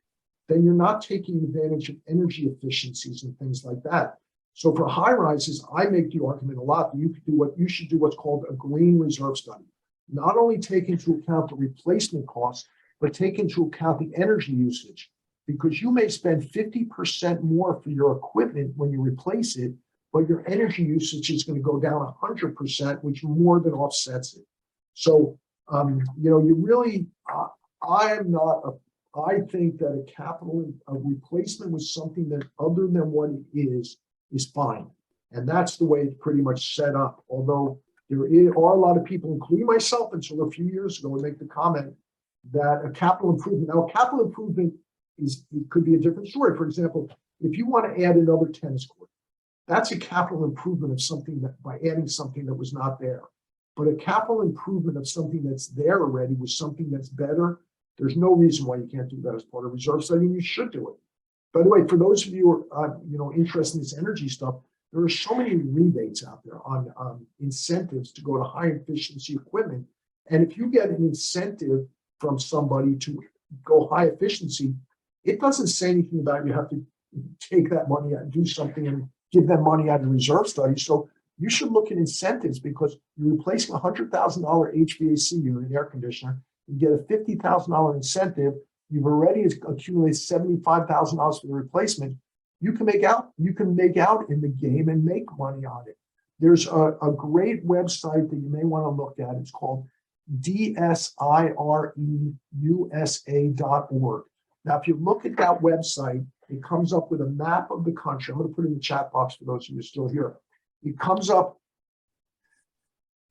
then you're not taking advantage of energy efficiencies and things like that. So for high rises, I make the argument a lot that you should do what's called a green reserve study. Not only take into account the replacement costs, but take into account the energy usage, because you may spend 50% more for your equipment when you replace it, but your energy usage is going to go down 100%, which more than offsets it. So, you really, I think that a replacement with something that other than what it is fine. And that's the way it's pretty much set up. Although there are a lot of people, including myself, until a few years ago, would make the comment that a capital improvement, it could be a different story. For example, if you want to add another tennis court, that's a capital improvement of something that by adding something that was not there. But a capital improvement of something that's there already with something that's better, there's no reason why you can't do that as part of reserve study. You should do it. By the way, for those of you who are interested in this energy stuff, there are so many rebates out there on incentives to go to high efficiency equipment. And if you get an incentive from somebody to go high efficiency, it doesn't say anything about you have to take that money out and do something and give them money out of reserve study. So you should look at incentives, because you're replacing a $100,000 HVAC unit, an air conditioner, you get a $50,000 incentive. You've already accumulated $75,000 for the replacement. You can make out in the game and make money on it. There's a great website that you may want to look at. It's called DSIREUSA.org. Now, if you look at that website, it comes up with a map of the country. I'm going to put it in the chat box for those of you still here. It comes up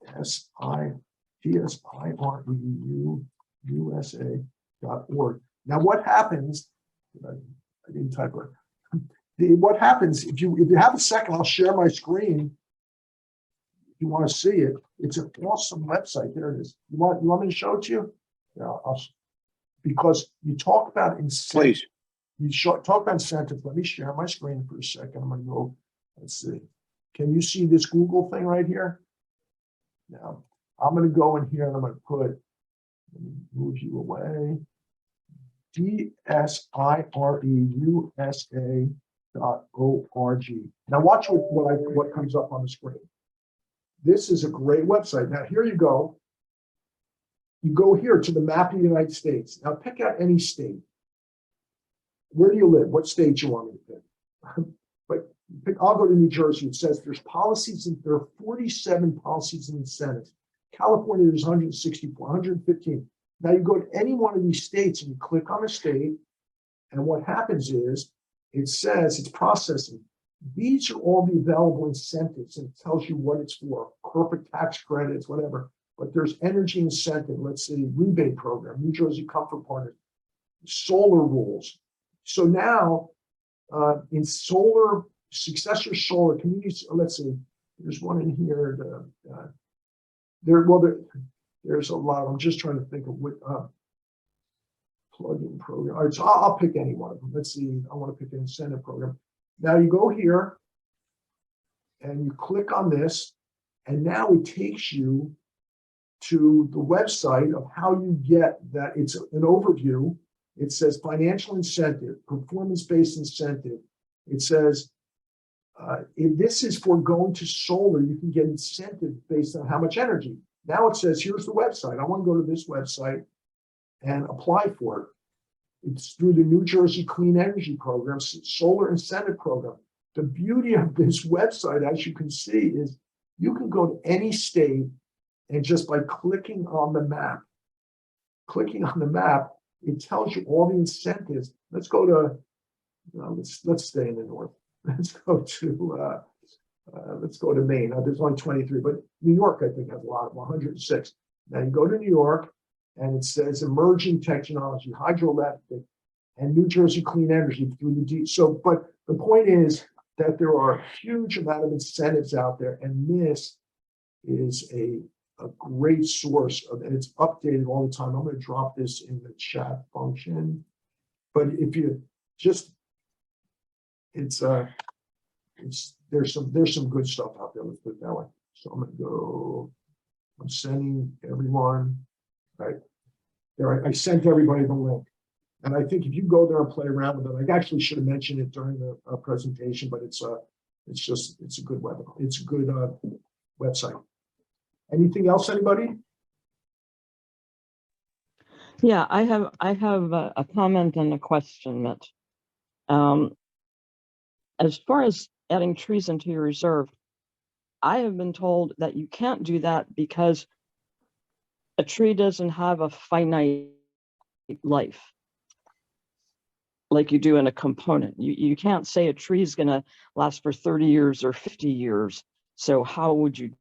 DSIREUSA.org. Now, what happens? I didn't type it. What happens if you have a second? I'll share my screen. If you want to see it, it's an awesome website. There it is. You want me to show it to you? Yeah, because you talk about incentives. Please. Talk about incentives. Let me share my screen for a second. I'm going to go. Let's see. Can you see this Google thing right here? Now, I'm going to go in here and I'm going to let me move you away. DSIREUSA.org. Now watch what comes up on the screen. This is a great website. Now here you go. You go here to the map of the United States. Now pick out any state. Where do you live? What state you want me to pick? I'll go to New Jersey. It says there are 47 policies and incentives. California, there's 164, 115. Now you go to any one of these states and you click on a state, and what happens is it says it's processing. These are all the available incentives, and it tells you what it's for, corporate tax credits, whatever. But there's energy incentive, let's say rebate program, New Jersey Comfort Partners, solar rules. So now in solar, successor solar communities, let's see, there's one in here, there's a lot. I'm just trying to think of what, plug-in program. All right, so I'll pick any one of them. Let's see, I want to pick an incentive program. Now you go here and you click on this, and now it takes you to the website of how you get that. It's an overview. It says financial incentive, performance-based incentive. It says, if this is for going to solar, you can get incentive based on how much energy. Now it says, here's the website. I want to go to this website and apply for it. It's through the New Jersey Clean Energy Program, Solar Incentive Program. The beauty of this website, as you can see, is you can go to any state and just by clicking on the map, it tells you all the incentives. Let's go to, let's stay in the north. Let's go to Maine. Now, there's only 23, but New York, I think, has a lot of 106. Now you go to New York, and it says emerging technology, hydroelectric, and New Jersey Clean Energy through the D. So, but the point is that there are a huge amount of incentives out there, and this is a great source of, and it's updated all the time. I'm going to drop this in the chat function, but if you just, there's some good stuff out there. Let's put it that way. So I'm going to go. I'm sending everyone. Right there, I sent everybody the link, and I think if you go there and play around with it, I actually should have mentioned it during the presentation, but it's a good website. Anything else, anybody? Yeah, I have a comment and a question, Mitch. As far as adding trees into your reserve, I have been told that you can't do that because a tree doesn't have a finite life like you do in a component. You can't say a tree is going to last for 30 years or 50 years. So how would you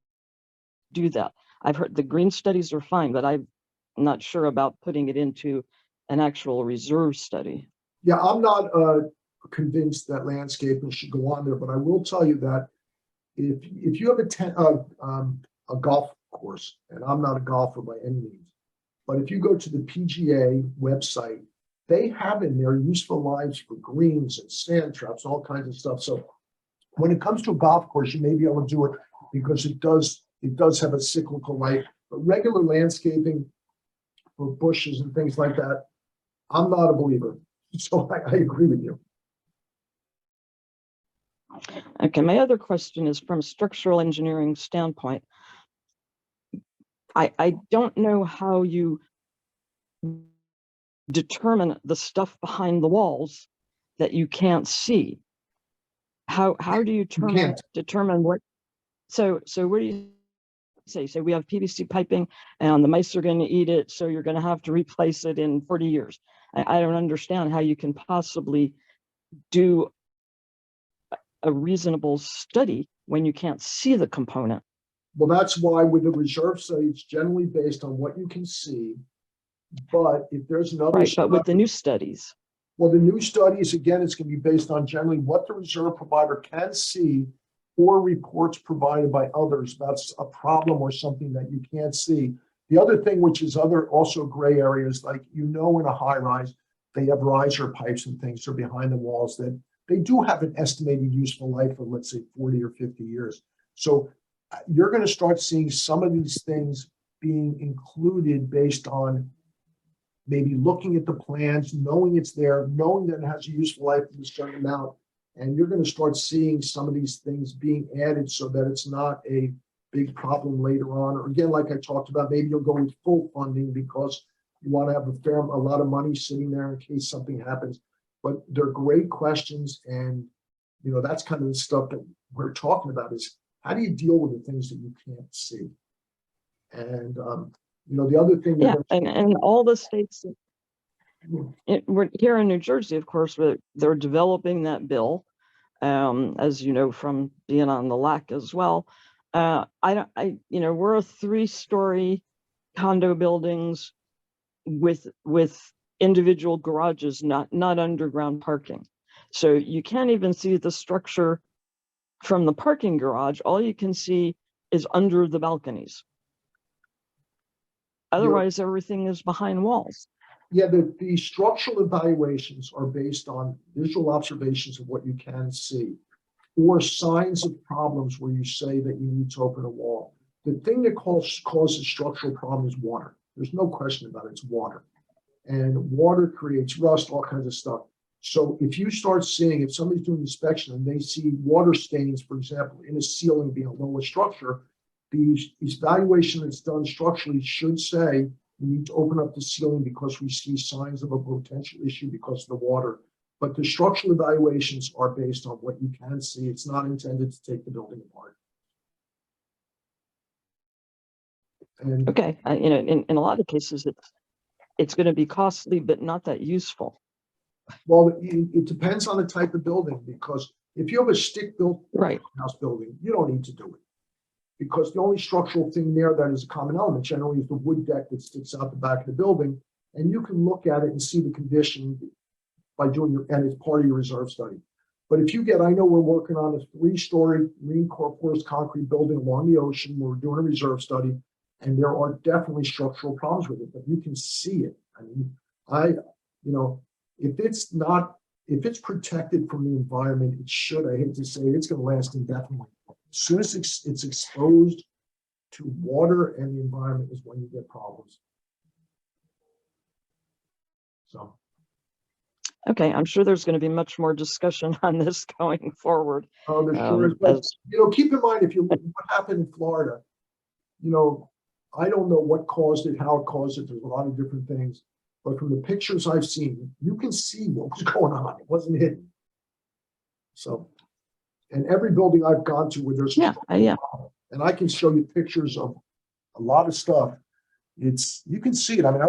do that? I've heard the green studies are fine, but I'm not sure about putting it into an actual reserve study. Yeah, I'm not convinced that landscaping should go on there, but I will tell you that if you have a golf course, and I'm not a golfer by any means, but if you go to the PGA website, they have in there useful lives for greens and sand traps, all kinds of stuff. So when it comes to a golf course, you may be able to do it because it does have a cyclical life. But regular landscaping for bushes and things like that, I'm not a believer. So I agree with you. Okay, my other question is from a structural engineering standpoint. I don't know how you determine the stuff behind the walls that you can't see. How do you determine what? So where do you say we have PVC piping and the mice are going to eat it, so you're going to have to replace it in 40 years. I don't understand how you can possibly do a reasonable study when you can't see the component. Well, that's why with the reserve study, it's generally based on what you can see. But if there's another right, but with the new studies. Well, the new studies, again, it's going to be based on generally what the reserve provider can see or reports provided by others. That's a problem or something that you can't see. The other thing, which is also gray areas, like, in a high rise, they have riser pipes and things are behind the walls that they do have an estimated useful life of, let's say, 40 or 50 years. So you're going to start seeing some of these things being included based on maybe looking at the plans, knowing it's there, knowing that it has a useful life of a certain amount. And you're going to start seeing some of these things being added so that it's not a big problem later on. Or again, like I talked about, maybe you'll go with full funding because you want to have a lot of money sitting there in case something happens. But they're great questions. And, that's kind of the stuff that we're talking about is how do you deal with the things that you can't see? And, the other thing. Yeah, and all the states, we're here in New Jersey, of course, they're developing that bill, as you know, from being on the LAC as well. We're a 3-story condo buildings with individual garages, not underground parking. So you can't even see the structure from the parking garage. All you can see is under the balconies. Otherwise, everything is behind walls. Yeah, the structural evaluations are based on visual observations of what you can see, or signs of problems where you say that you need to open a wall. The thing that causes structural problem is water. There's no question about it, it's water. And water creates rust, all kinds of stuff. So if you start seeing, if somebody's doing inspection and they see water stains, for example, in a ceiling being a lower structure, the evaluation that's done structurally should say, we need to open up the ceiling because we see signs of a potential issue because of the water. But the structural evaluations are based on what you can see. It's not intended to take the building apart. And Okay, in a lot of cases, it's going to be costly, but not that useful. well, it depends on the type of building, because if you have a stick-built Right. house building, you don't need to do it. Because the only structural thing there that is a common element generally is the wood deck that sticks out the back of the building. And you can look at it and see the condition by doing and it's part of your reserve study. But if you I know we're working on a 3-story reinforced concrete building along the ocean. We're doing a reserve study, and there are definitely structural problems with it, but you can see it. I mean, if it's protected from the environment, it should, I hate to say it, it's going to last indefinitely. As soon as it's exposed to water and the environment is when you get problems. So. Okay, I'm sure there's going to be much more discussion on this going forward. Oh, there sure is. But, keep in mind, if you look at what happened in Florida, I don't know what caused it, how it caused it. There's a lot of different things. But from the pictures I've seen, you can see what was going on. It wasn't hidden. So, and every building I've gone to where there's yeah. And I can show you pictures of a lot of stuff. You can see it. I mean, I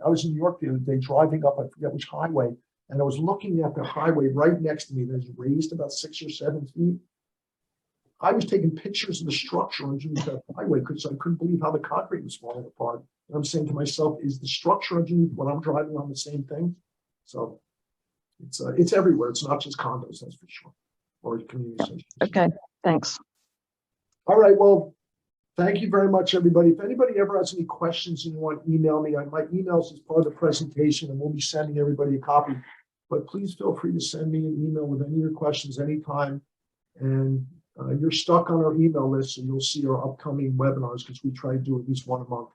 was in New York the other day driving up, I forget which highway, and I was looking at the highway right next to me that's raised about 6 or 7 feet. I was taking pictures of the structure underneath that highway because I couldn't believe how the concrete was falling apart. And I'm saying to myself, is the structure underneath what I'm driving on the same thing? So it's everywhere. It's not just condos, that's for sure, or community. Okay, thanks. All right, well, thank you very much, everybody. If anybody ever has any questions and you want to email me, my emails is part of the presentation, and we'll be sending everybody a copy. But please feel free to send me an email with any of your questions anytime. And you're stuck on our email list, so you'll see our upcoming webinars, because we try to do at least one a month.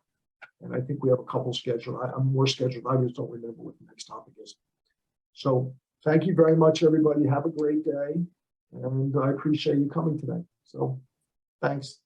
And I think we have a couple scheduled. I'm more scheduled. I just don't remember what the next topic is. So thank you very much, everybody. Have a great day. And I appreciate you coming today. So thanks.